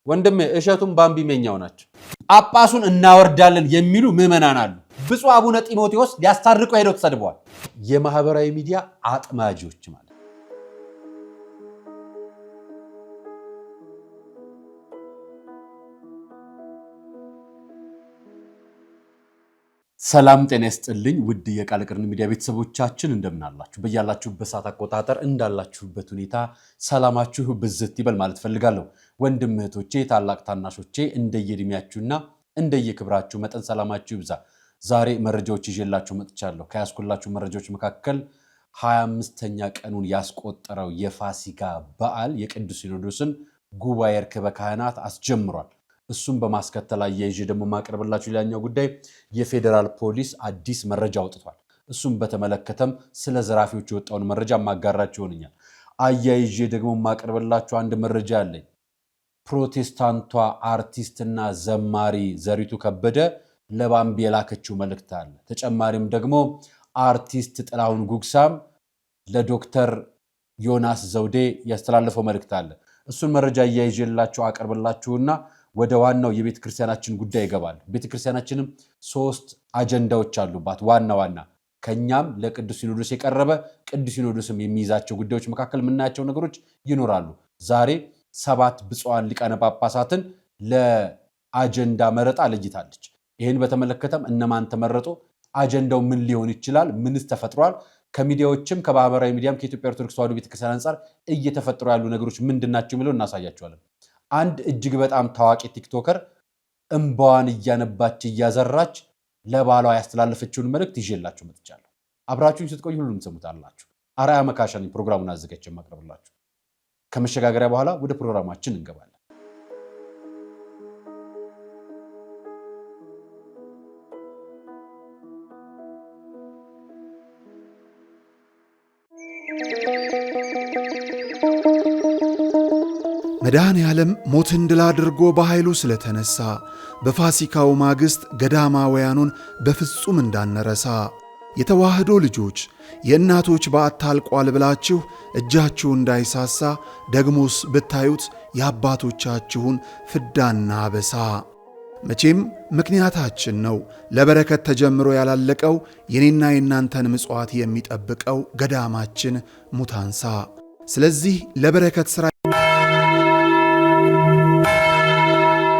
ወንድም እሸቱም ባምቢሜኛው ናቸው። ጳጳሱን እናወርዳለን የሚሉ ምዕመናን አሉ። ብፁዕ አቡነ ጢሞቴዎስ ሊያስታርቁ ሄደው ተሰድበዋል። የማህበራዊ ሚዲያ አጥማጆች ማለት ሰላም ጤና ይስጥልኝ ውድ የቃል ቅርን ሚዲያ ቤተሰቦቻችን እንደምን አላችሁ? በያላችሁበት ሰዓት አቆጣጠር እንዳላችሁበት ሁኔታ ሰላማችሁ ብዝት ይበል ማለት ፈልጋለሁ። ወንድም እህቶቼ፣ ታላቅ ታናሾቼ እንደየእድሜያችሁና እንደየክብራችሁ መጠን ሰላማችሁ ይብዛ። ዛሬ መረጃዎች ይዤላችሁ መጥቻለሁ። ከያስኩላችሁ መረጃዎች መካከል 25ኛ ቀኑን ያስቆጠረው የፋሲካ በዓል የቅዱስ ሲኖዶስን ጉባኤ ርክበ ካህናት አስጀምሯል። እሱም በማስከተል አያይዤ ደግሞ ማቀርብላችሁ ሌላኛው ጉዳይ የፌዴራል ፖሊስ አዲስ መረጃ አውጥቷል። እሱም በተመለከተም ስለ ዘራፊዎች የወጣውን መረጃ ማጋራችሁ ይሆንኛል። አያይዤ ደግሞ ማቀርብላችሁ አንድ መረጃ አለኝ። ፕሮቴስታንቷ አርቲስትና ዘማሪ ዘሪቱ ከበደ ለባምቢ የላከችው መልእክት አለ። ተጨማሪም ደግሞ አርቲስት ጥላሁን ጉግሳም ለዶክተር ዮናስ ዘውዴ ያስተላለፈው መልእክት አለ። እሱን መረጃ አያይዤላችሁ አቀርብላችሁና ወደ ዋናው የቤተ ክርስቲያናችን ጉዳይ ይገባል። ቤተ ክርስቲያናችንም 3 አጀንዳዎች አሉባት ዋና ከኛም ለቅዱስ ሲኖዶስ የቀረበ ቅዱስ ሲኖዶስም የሚይዛቸው ጉዳዮች መካከል የምናያቸው ነገሮች ይኖራሉ። ዛሬ 7 ብፁዓን ሊቃነ ጳጳሳትን ለአጀንዳ መረጣ ለይታለች። ይህን በተመለከተም እነማን ተመረጡ፣ አጀንዳው ምን ሊሆን ይችላል፣ ምንስ ተፈጥሯል፣ ከሚዲያዎችም ከማህበራዊ ሚዲያም ከኢትዮጵያ ኦርቶዶክስ ተዋሕዶ ቤተክርስቲያን አንጻር እየተፈጠሩ ያሉ ነገሮች ምንድናቸው የሚለው እናሳያቸዋለን። አንድ እጅግ በጣም ታዋቂ ቲክቶከር እንባዋን እያነባች እያዘራች ለባሏ ያስተላለፈችውን መልእክት ይዤላችሁ መጥቻለሁ። አብራችሁኝ ስትቆዩ ሁሉም ትሰሙታላችሁ። አርአያ መካሻ ነኝ ፕሮግራሙን አዘጋጅቼ የማቀርብላችሁ። ከመሸጋገሪያ በኋላ ወደ ፕሮግራማችን እንገባለን። መድኃኔ ዓለም ሞትን ድል አድርጎ በኃይሉ ስለተነሳ በፋሲካው ማግስት ገዳማውያኑን በፍጹም እንዳነረሳ የተዋህዶ ልጆች የእናቶች በዓት ታልቋል ብላችሁ እጃችሁ እንዳይሳሳ ደግሞስ ብታዩት የአባቶቻችሁን ፍዳና አበሳ። መቼም ምክንያታችን ነው ለበረከት ተጀምሮ ያላለቀው የኔና የናንተን ምጽዋት የሚጠብቀው ገዳማችን ሙታንሳ። ስለዚህ ለበረከት ሥራ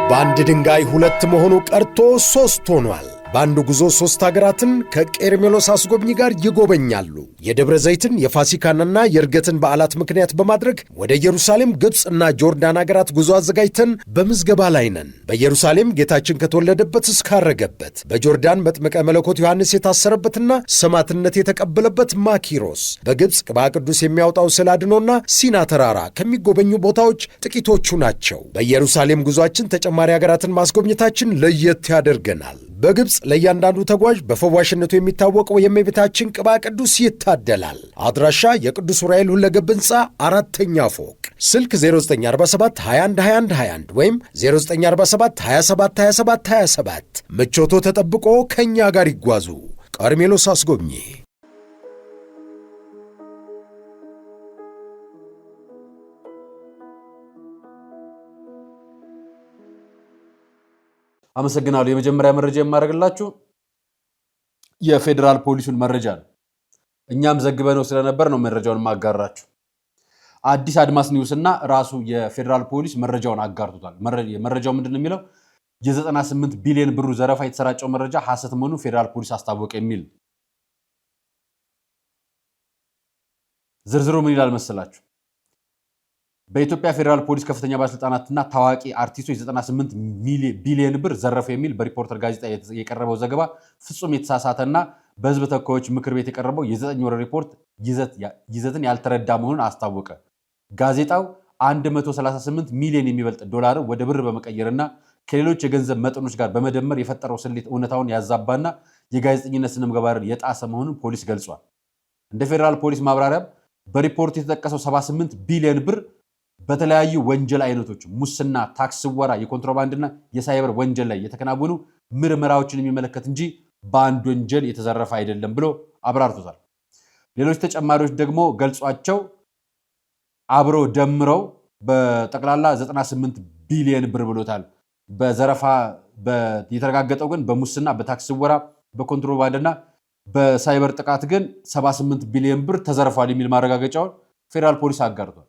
በአንድ ድንጋይ 2 መሆኑ ቀርቶ 3 ሆኗል። በአንድ ጉዞ 3 ሀገራትን ከቄርሜሎስ አስጎብኚ ጋር ይጎበኛሉ። የደብረ ዘይትን የፋሲካንና የእርገትን በዓላት ምክንያት በማድረግ ወደ ኢየሩሳሌም፣ ግብፅና ጆርዳን ሀገራት ጉዞ አዘጋጅተን በምዝገባ ላይ ነን። በኢየሩሳሌም ጌታችን ከተወለደበት እስካረገበት፣ በጆርዳን መጥምቀ መለኮት ዮሐንስ የታሰረበትና ሰማዕትነት የተቀበለበት ማኪሮስ፣ በግብፅ ቅባ ቅዱስ የሚያወጣው ስዕለ አድኖና ሲና ተራራ ከሚጎበኙ ቦታዎች ጥቂቶቹ ናቸው። በኢየሩሳሌም ጉዞአችን ተጨማሪ ሀገራትን ማስጎብኘታችን ለየት ያደርገናል። በግብፅ ለእያንዳንዱ ተጓዥ በፈዋሽነቱ የሚታወቀው የእመቤታችን ቅባ ቅዱስ ይታደላል። አድራሻ የቅዱስ ዑራኤል ሁለገብ ሕንፃ 4ኛ ፎቅ፣ ስልክ 0947 21 21 21 ወይም 0947 27 27 27። ምቾቶ ተጠብቆ ከእኛ ጋር ይጓዙ። ቀርሜሎስ አስጎብኚ። አመሰግናለሁ። የመጀመሪያ መረጃ የማደርግላችሁ የፌዴራል ፖሊሱን መረጃ ነው። እኛም ዘግበነው ስለነበር ነው መረጃውን ማጋራችሁ። አዲስ አድማስ ኒውስ እና ራሱ የፌዴራል ፖሊስ መረጃውን አጋርቶታል። መረጃው ምንድነው የሚለው? የ98 ቢሊዮን ብሩ ዘረፋ የተሰራጨው መረጃ ሐሰት መሆኑን ፌዴራል ፖሊስ አስታወቀ የሚል። ዝርዝሩ ምን ይላል መሰላችሁ? በኢትዮጵያ ፌዴራል ፖሊስ ከፍተኛ ባለስልጣናትና ታዋቂ አርቲስቶች 98 ቢሊዮን ብር ዘረፉ የሚል በሪፖርተር ጋዜጣ የቀረበው ዘገባ ፍጹም የተሳሳተና በሕዝብ ተወካዮች ምክር ቤት የቀረበው የ9 ወር ሪፖርት ይዘትን ያልተረዳ መሆኑን አስታወቀ። ጋዜጣው 138 ሚሊዮን የሚበልጥ ዶላር ወደ ብር በመቀየርና ከሌሎች የገንዘብ መጠኖች ጋር በመደመር የፈጠረው ስሌት እውነታውን ያዛባና የጋዜጠኝነት ስነ ምግባርን የጣሰ መሆኑን ፖሊስ ገልጿል። እንደ ፌዴራል ፖሊስ ማብራሪያ በሪፖርት የተጠቀሰው 78 ቢሊዮን ብር በተለያዩ ወንጀል አይነቶች ሙስና፣ ታክስ ወራ፣ የኮንትሮባንድና የሳይበር ወንጀል ላይ የተከናወኑ ምርመራዎችን የሚመለከት እንጂ በአንድ ወንጀል የተዘረፈ አይደለም ብሎ አብራርቶታል። ሌሎች ተጨማሪዎች ደግሞ ገልጿቸው አብሮ ደምረው በጠቅላላ 98 ቢሊየን ብር ብሎታል። በዘረፋ የተረጋገጠው ግን በሙስና፣ በታክስ ወራ፣ በኮንትሮባንድና በሳይበር ጥቃት ግን 78 ቢሊየን ብር ተዘርፏል የሚል ማረጋገጫውን ፌዴራል ፖሊስ አጋርቷል።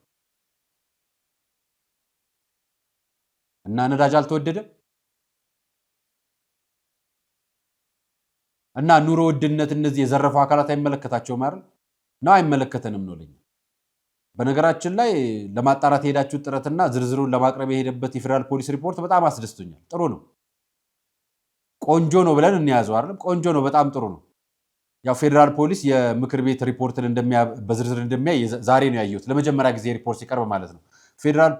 እና ነዳጅ አልተወደደም እና ኑሮ ውድነት እነዚህ የዘረፉ አካላት አይመለከታቸውም አይደል? ነው አይመለከተንም ነው ለኛ። በነገራችን ላይ ለማጣራት የሄዳችሁ ጥረትና ዝርዝሩን ለማቅረብ የሄደበት የፌዴራል ፖሊስ ሪፖርት በጣም አስደስቶኛል። ጥሩ ነው፣ ቆንጆ ነው ብለን እንያዘው አይደል? ቆንጆ ነው፣ በጣም ጥሩ ነው። ያው ፌዴራል ፖሊስ የምክር ቤት ሪፖርትን በዝርዝር እንደሚያይ ዛሬ ነው ያየሁት፣ ለመጀመሪያ ጊዜ ሪፖርት ሲቀርብ ማለት ነው። ፌዴራል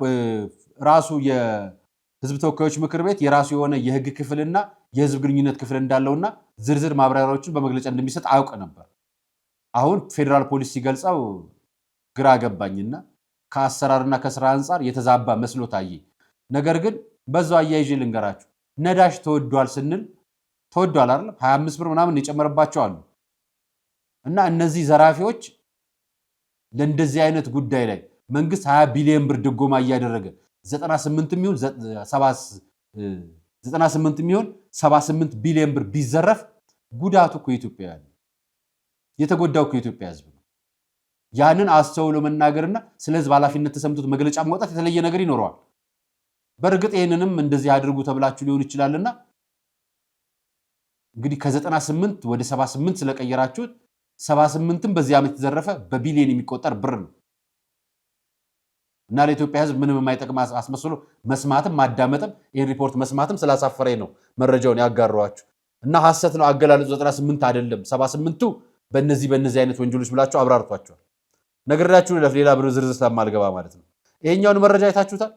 ራሱ የህዝብ ተወካዮች ምክር ቤት የራሱ የሆነ የህግ ክፍልና የህዝብ ግንኙነት ክፍል እንዳለውና ዝርዝር ማብራሪያዎችን በመግለጫ እንደሚሰጥ አውቅ ነበር። አሁን ፌዴራል ፖሊስ ሲገልጸው ግራ ገባኝና ከአሰራርና ከስራ አንጻር የተዛባ መስሎ ታየ። ነገር ግን በዛው አያይዤ ልንገራችሁ፣ ነዳጅ ተወዷል ስንል ተወዷል አይደል? 25 ብር ምናምን የጨመረባቸው አሉ። እና እነዚህ ዘራፊዎች ለእንደዚህ አይነት ጉዳይ ላይ መንግስት 20 ቢሊዮን ብር ድጎማ እያደረገ 98 የሚሆን 78 ቢሊዮን ብር ቢዘረፍ ጉዳቱ እኮ ኢትዮጵያ ያለ የተጎዳው እኮ የኢትዮጵያ ህዝብ ነው። ያንን አስተውሎ መናገርና ስለ ህዝብ ኃላፊነት ተሰምቶት መግለጫ ማውጣት የተለየ ነገር ይኖረዋል። በእርግጥ ይህንንም እንደዚህ አድርጉ ተብላችሁ ሊሆን ይችላልና እንግዲህ ከ98 ወደ 78 ስለቀየራችሁት 78ም በዚህ ዓመት የተዘረፈ በቢሊዮን የሚቆጠር ብር ነው እና ለኢትዮጵያ ህዝብ ምንም የማይጠቅም አስመስሎ መስማትም ማዳመጥም ይህን ሪፖርት መስማትም ስላሳፈረኝ ነው መረጃውን ያጋራኋችሁ። እና ሐሰት ነው አገላለጹ፣ 98 አይደለም 78ቱ በእነዚህ አይነት ወንጀሎች ብላችሁ አብራርቷቸዋል። ነግሬያችሁ ሌላ ብር ዝርዝር ስለማልገባ ማለት ነው። ይሄኛውን መረጃ አይታችሁታል።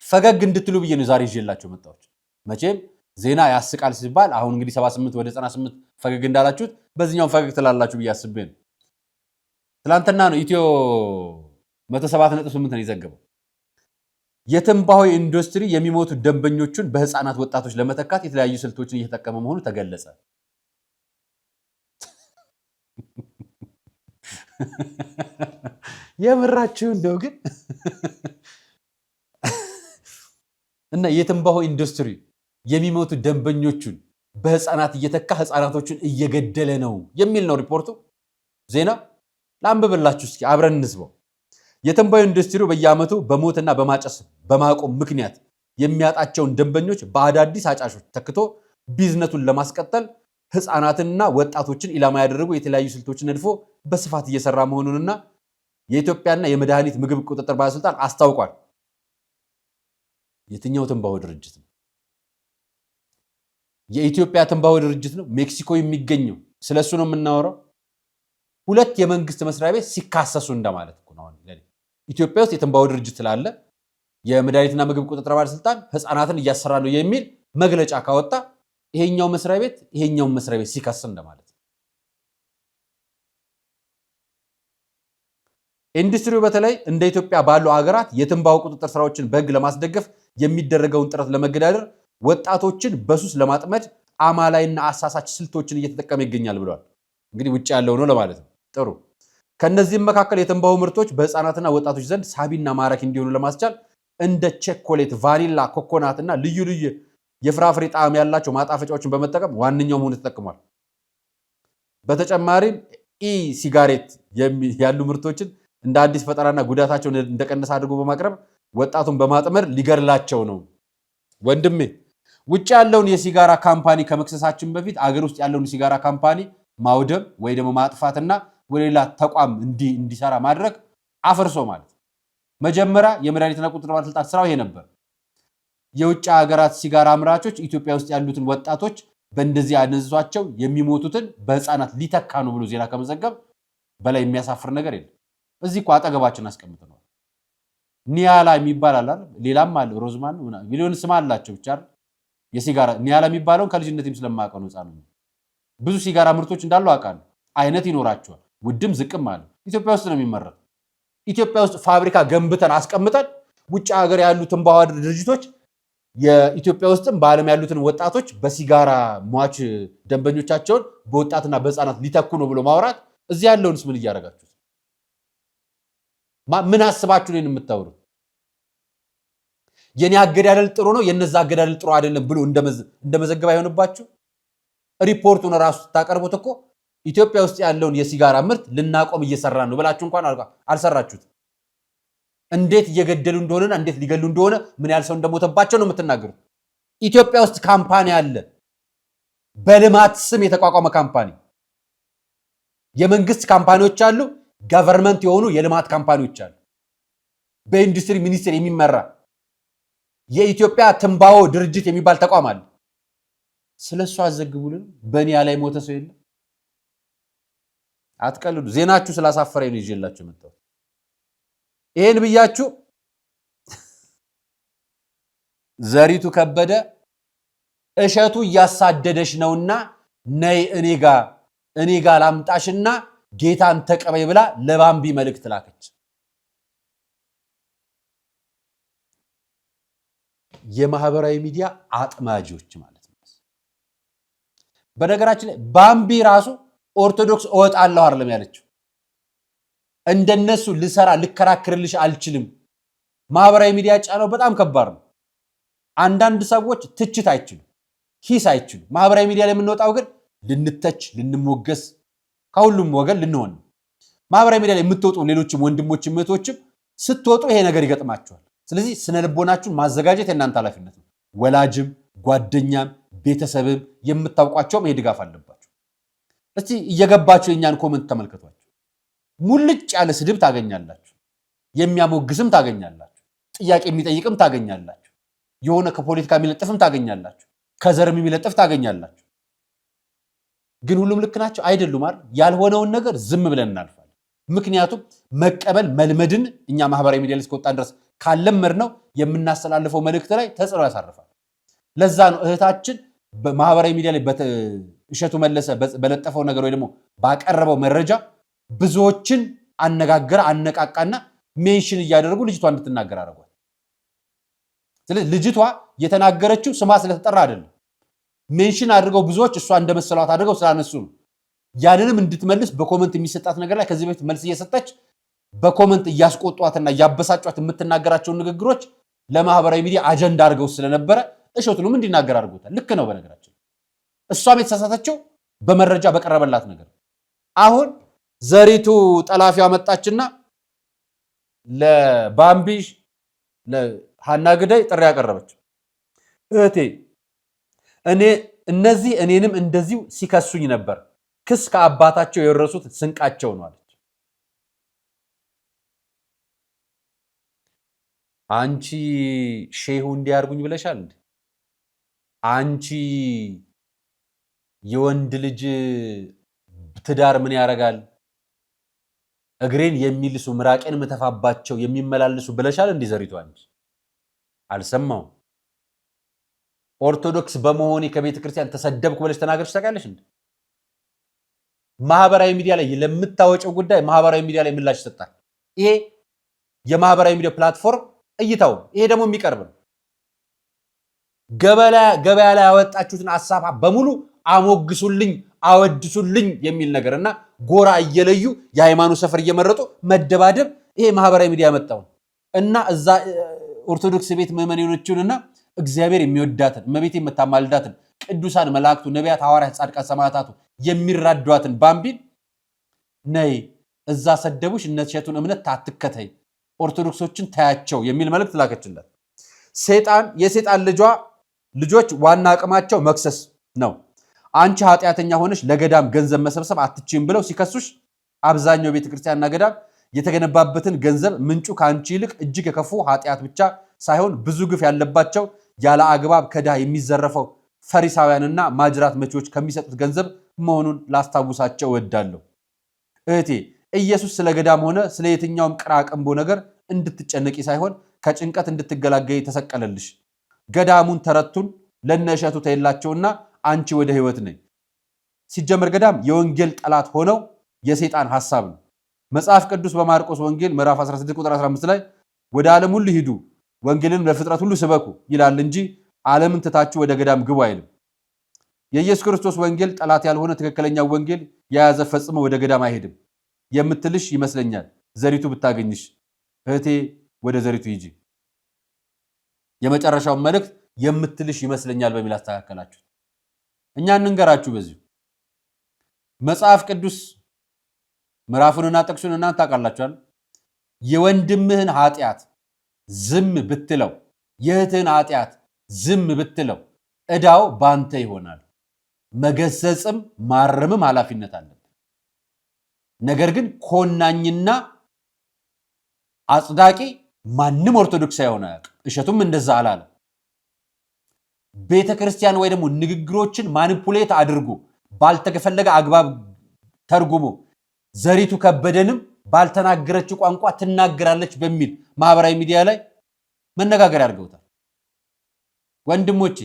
ፈገግ እንድትሉ ብዬ ነው ዛሬ ይዤላችሁ መጣሁት። መቼም ዜና ያስቃል ሲባል አሁን እንግዲህ 78 ወደ 98 ፈገግ እንዳላችሁት በዚህኛው ፈገግ ትላላችሁ ብዬ አስቤ ነው። ትላንትና ነው ኢትዮ 107.8 ነው የዘገበው። የትንባሆ ኢንዱስትሪ የሚሞቱ ደንበኞቹን በህፃናት ወጣቶች ለመተካት የተለያዩ ስልቶችን እየተጠቀመ መሆኑ ተገለጸ። የምራችሁ እንደው ግን እና የትንባሆ ኢንዱስትሪ የሚሞቱ ደንበኞቹን በህፃናት እየተካ ህፃናቶችን እየገደለ ነው የሚል ነው ሪፖርቱ። ዜና ላንብብላችሁ እስኪ አብረን እንስበው። የትንባሆ ኢንዱስትሪው በየዓመቱ በሞትና በማጨስ በማቆም ምክንያት የሚያጣቸውን ደንበኞች በአዳዲስ አጫሾች ተክቶ ቢዝነቱን ለማስቀጠል ህፃናትንና ወጣቶችን ኢላማ ያደረጉ የተለያዩ ስልቶችን ነድፎ በስፋት እየሰራ መሆኑንና የኢትዮጵያና የመድኃኒት ምግብ ቁጥጥር ባለስልጣን አስታውቋል። የትኛው ትንባሆ ድርጅት ነው? የኢትዮጵያ ትንባሆ ድርጅት ነው፣ ሜክሲኮ የሚገኘው። ስለሱ ነው የምናወራው። ሁለት የመንግስት መስሪያ ቤት ሲካሰሱ እንደማለት ነው። ኢትዮጵያ ውስጥ የትንባሆ ድርጅት ስላለ የመድኃኒትና ምግብ ቁጥጥር ባለስልጣን ህፃናትን እያሰራ ነው የሚል መግለጫ ካወጣ ይሄኛው መስሪያ ቤት ይሄኛው መስሪያ ቤት ሲከስ እንደማለት ነው። ኢንዱስትሪው በተለይ እንደ ኢትዮጵያ ባሉ ሀገራት የትንባሆ ቁጥጥር ስራዎችን በህግ ለማስደገፍ የሚደረገውን ጥረት ለመገዳደር ወጣቶችን በሱስ ለማጥመድ አማላይና አሳሳች ስልቶችን እየተጠቀመ ይገኛል ብለዋል። እንግዲህ ውጭ ያለው ነው ለማለት ነው። ጥሩ። ከነዚህም መካከል የትንባሆ ምርቶች በህፃናትና ወጣቶች ዘንድ ሳቢና ማራኪ እንዲሆኑ ለማስቻል እንደ ቸኮሌት፣ ቫኒላ፣ ኮኮናት እና ልዩ ልዩ የፍራፍሬ ጣዕም ያላቸው ማጣፈጫዎችን በመጠቀም ዋነኛው መሆኑ ተጠቅሟል። በተጨማሪም ሲጋሬት ያሉ ምርቶችን እንደ አዲስ ፈጠራና ጉዳታቸውን እንደቀነሰ አድርጎ በማቅረብ ወጣቱን በማጥመር ሊገድላቸው ነው። ወንድሜ ውጭ ያለውን የሲጋራ ካምፓኒ ከመክሰሳችን በፊት አገር ውስጥ ያለውን የሲጋራ ካምፓኒ ማውደም ወይ ደግሞ ማጥፋትና ወደ ሌላ ተቋም እንዲሰራ ማድረግ አፈርሶ ማለት። መጀመሪያ የመድኃኒትና ቁጥጥር ባለስልጣን ስራው ይሄ ነበር። የውጭ ሀገራት ሲጋራ አምራቾች ኢትዮጵያ ውስጥ ያሉትን ወጣቶች በእንደዚህ አነዟቸው የሚሞቱትን በህፃናት ሊተካ ነው ብሎ ዜና ከመዘገብ በላይ የሚያሳፍር ነገር የለም። እዚህ እኮ አጠገባችን አስቀምጠናል። ኒያላ የሚባል አለ፣ ሌላም አለ፣ ሮዝማን ሚሊዮን ስም አላቸው። ብቻ የሲጋራ ኒያላ የሚባለውን ከልጅነቴም ስለማውቀው ነው። ህፃኑ ብዙ ሲጋራ ምርቶች እንዳሉ አውቃለሁ። አይነት ይኖራቸዋል፣ ውድም ዝቅም አለ። ኢትዮጵያ ውስጥ ነው የሚመረተው። ኢትዮጵያ ውስጥ ፋብሪካ ገንብተን አስቀምጠን ውጭ ሀገር ያሉ ትንባሆ ድርጅቶች የኢትዮጵያ ውስጥም በዓለም ያሉትን ወጣቶች በሲጋራ ሟች ደንበኞቻቸውን በወጣትና በህፃናት ሊተኩ ነው ብሎ ማውራት፣ እዚህ ያለውንስ ምን እያደረጋችሁት? ምን አስባችሁ ነው የምታወሩት? የኔ አገዳደል ጥሩ ነው የነዛ አገዳደል ጥሩ አይደለም ብሎ እንደመዘገብ አይሆንባችሁ። ሪፖርቱን ራሱ ታቀርቡት እኮ ኢትዮጵያ ውስጥ ያለውን የሲጋራ ምርት ልናቆም እየሰራን ነው ብላችሁ እንኳን አልሰራችሁት። እንዴት እየገደሉ እንደሆነና እንዴት ሊገሉ እንደሆነ ምን ያህል ሰው እንደሞተባቸው ነው የምትናገሩት። ኢትዮጵያ ውስጥ ካምፓኒ አለ፣ በልማት ስም የተቋቋመ ካምፓኒ። የመንግስት ካምፓኒዎች አሉ፣ ገቨርንመንት የሆኑ የልማት ካምፓኒዎች አሉ። በኢንዱስትሪ ሚኒስቴር የሚመራ የኢትዮጵያ ትንባሆ ድርጅት የሚባል ተቋም አለ። ስለሱ አዘግቡልን። በኒያ ላይ ሞተ ሰው የለም። አትቀልዱ። ዜናችሁ ስላሳፈረኝ ነው ይዤላችሁ መጣሁ። ይሄን ብያችሁ ዘሪቱ ከበደ እሸቱ እያሳደደሽ ነውና ነይ እኔ ጋ ላምጣሽና ጌታን ተቀበይ ብላ ለባምቢ መልእክት ላከች። የማህበራዊ ሚዲያ አጥማጆች ማለት ነው። በነገራችን ላይ ባምቢ ራሱ ኦርቶዶክስ እወጣለሁ አይደለም ያለችው። እንደነሱ ልሰራ ልከራክርልሽ አልችልም። ማህበራዊ ሚዲያ ጫናው በጣም ከባድ ነው። አንዳንድ ሰዎች ትችት አይችሉም፣ ሂስ አይችሉም። ማህበራዊ ሚዲያ ላይ የምንወጣው ግን ልንተች፣ ልንሞገስ፣ ከሁሉም ወገን ልንሆን። ማህበራዊ ሚዲያ ላይ የምትወጡ ሌሎችም ወንድሞችም እህቶችም ስትወጡ ይሄ ነገር ይገጥማቸዋል። ስለዚህ ስነ ልቦናችሁን ማዘጋጀት የእናንተ ኃላፊነት ነው። ወላጅም ጓደኛም ቤተሰብም የምታውቋቸውም ይሄ ድጋፍ አለባቸው። እስቲ እየገባችሁ የኛን ኮመንት ተመልከቷቸው። ሙልጭ ያለ ስድብ ታገኛላችሁ፣ የሚያሞግስም ታገኛላችሁ፣ ጥያቄ የሚጠይቅም ታገኛላችሁ፣ የሆነ ከፖለቲካ የሚለጥፍም ታገኛላችሁ፣ ከዘርም የሚለጥፍ ታገኛላችሁ። ግን ሁሉም ልክ ናቸው አይደሉም አይደል? ያልሆነውን ነገር ዝም ብለን እናልፋለን። ምክንያቱም መቀበል መልመድን እኛ ማህበራዊ ሚዲያ ላይ እስከወጣን ድረስ ካለመድ ነው የምናስተላልፈው መልእክት ላይ ተጽዕኖ ያሳርፋል። ለዛ ነው እህታችን በማህበራዊ ሚዲያ ላይ እሸቱ መለሰ በለጠፈው ነገር ወይ ደግሞ ባቀረበው መረጃ ብዙዎችን አነጋገረ፣ አነቃቃና ሜንሽን እያደረጉ ልጅቷ እንድትናገር አደረጓል። ስለዚህ ልጅቷ የተናገረችው ስማ ስለተጠራ አይደለም። ሜንሽን አድርገው ብዙዎች እሷ እንደመሰሏት አድርገው ስላነሱ ነው። ያንንም እንድትመልስ በኮመንት የሚሰጣት ነገር ላይ ከዚህ በፊት መልስ እየሰጠች በኮመንት እያስቆጧትና እያበሳጯት የምትናገራቸውን ንግግሮች ለማህበራዊ ሚዲያ አጀንዳ አድርገው ስለነበረ እሸቱንም እንዲናገር አድርጎታል። ልክ ነው። በነገራችን እሷም የተሳሳተችው በመረጃ በቀረበላት ነገር። አሁን ዘሪቱ ጠላፊዋ መጣችና ለባምቢ ለሃና ግዳይ ጥሪ ያቀረበች። እህቴ እነዚህ እኔንም እንደዚሁ ሲከሱኝ ነበር፣ ክስ ከአባታቸው የወረሱት ስንቃቸው ነው አለች። አንቺ ሼሁ እንዲያርጉኝ ብለሻል እንዴ? አንቺ የወንድ ልጅ ትዳር ምን ያደርጋል? እግሬን የሚልሱ ምራቄን ምተፋባቸው የሚመላለሱ ብለሻል እንዴ ዘሪቱ? አንቺ አልሰማውም። ኦርቶዶክስ በመሆኔ ከቤተ ክርስቲያን ተሰደብኩ ብለሽ ተናገርሽ ታውቂያለሽ እንዴ? ማህበራዊ ሚዲያ ላይ ለምታወጪው ጉዳይ ማህበራዊ ሚዲያ ላይ ምላሽ ይሰጣል። ይሄ የማህበራዊ ሚዲያ ፕላትፎርም እይታው ይሄ ደግሞ የሚቀርብ ነው። ገበያ ላይ ያወጣችሁትን ሐሳብ በሙሉ አሞግሱልኝ፣ አወድሱልኝ የሚል ነገርና ጎራ እየለዩ የሃይማኖት ሰፈር እየመረጡ መደባደብ ይሄ ማህበራዊ ሚዲያ ያመጣው እና እዛ ኦርቶዶክስ ቤት ምዕመናኖችንና እግዚአብሔር የሚወዳትን እመቤቴ የምታማልዳትን ቅዱሳን መላእክቱ፣ ነቢያት፣ ሐዋርያት፣ ጻድቃን፣ ሰማዕታቱ የሚራዷትን ባምቢን ነይ እዛ ሰደቡሽ እነ እሸቱን እምነት ታትከተይ ኦርቶዶክሶችን ታያቸው የሚል መልእክት ላከችለት። የሰይጣን ልጆች ዋና አቅማቸው መክሰስ ነው። አንቺ ኃጢአተኛ ሆነሽ ለገዳም ገንዘብ መሰብሰብ አትችይም ብለው ሲከሱሽ አብዛኛው ቤተክርስቲያንና ገዳም የተገነባበትን ገንዘብ ምንጩ ከአንቺ ይልቅ እጅግ የከፉ ኃጢአት ብቻ ሳይሆን ብዙ ግፍ ያለባቸው ያለ አግባብ ከድሃ የሚዘረፈው ፈሪሳውያንና ማጅራት መቺዎች ከሚሰጡት ገንዘብ መሆኑን ላስታውሳቸው እወዳለሁ። እህቴ ኢየሱስ ስለ ገዳም ሆነ ስለ የትኛውም ቅራቅንቦ ነገር እንድትጨነቂ ሳይሆን ከጭንቀት እንድትገላገይ ተሰቀለልሽ። ገዳሙን ተረቱን ለነ እሸቱ ተይላቸውና አንቺ ወደ ህይወት ነይ። ሲጀመር ገዳም የወንጌል ጠላት ሆነው የሰይጣን ሐሳብ ነው። መጽሐፍ ቅዱስ በማርቆስ ወንጌል ምዕራፍ 16 ቁጥር 15 ላይ ወደ ዓለም ሁሉ ሂዱ ወንጌልን ለፍጥረት ሁሉ ስበኩ ይላል እንጂ ዓለምን ትታችሁ ወደ ገዳም ግቡ አይልም። የኢየሱስ ክርስቶስ ወንጌል ጠላት ያልሆነ ትክክለኛው ወንጌል የያዘ ፈጽሞ ወደ ገዳም አይሄድም የምትልሽ ይመስለኛል ዘሪቱ ብታገኝሽ። እህቴ ወደ ዘሪቱ ሂጂ። የመጨረሻው መልእክት የምትልሽ ይመስለኛል በሚል አስተካከላችሁ። እኛ እንንገራችሁ በዚህ መጽሐፍ ቅዱስ ምዕራፉንና ጥቅሱን እናንተ ታውቃላችኋል። የወንድምህን ኃጢአት ዝም ብትለው የእህትህን ኃጢአት ዝም ብትለው ዕዳው ባንተ ይሆናል። መገሰጽም ማረምም ኃላፊነት አለበት። ነገር ግን ኮናኝና አጽዳቂ ማንም ኦርቶዶክስ አይሆን አያውቅም። እሸቱም እንደዛ አላለ። ቤተክርስቲያን ወይ ደግሞ ንግግሮችን ማኒፑሌት አድርጎ ባልተፈለገ አግባብ ተርጉሞ ዘሪቱ ከበደንም ባልተናገረችው ቋንቋ ትናገራለች በሚል ማህበራዊ ሚዲያ ላይ መነጋገር ያድርገውታል። ወንድሞቼ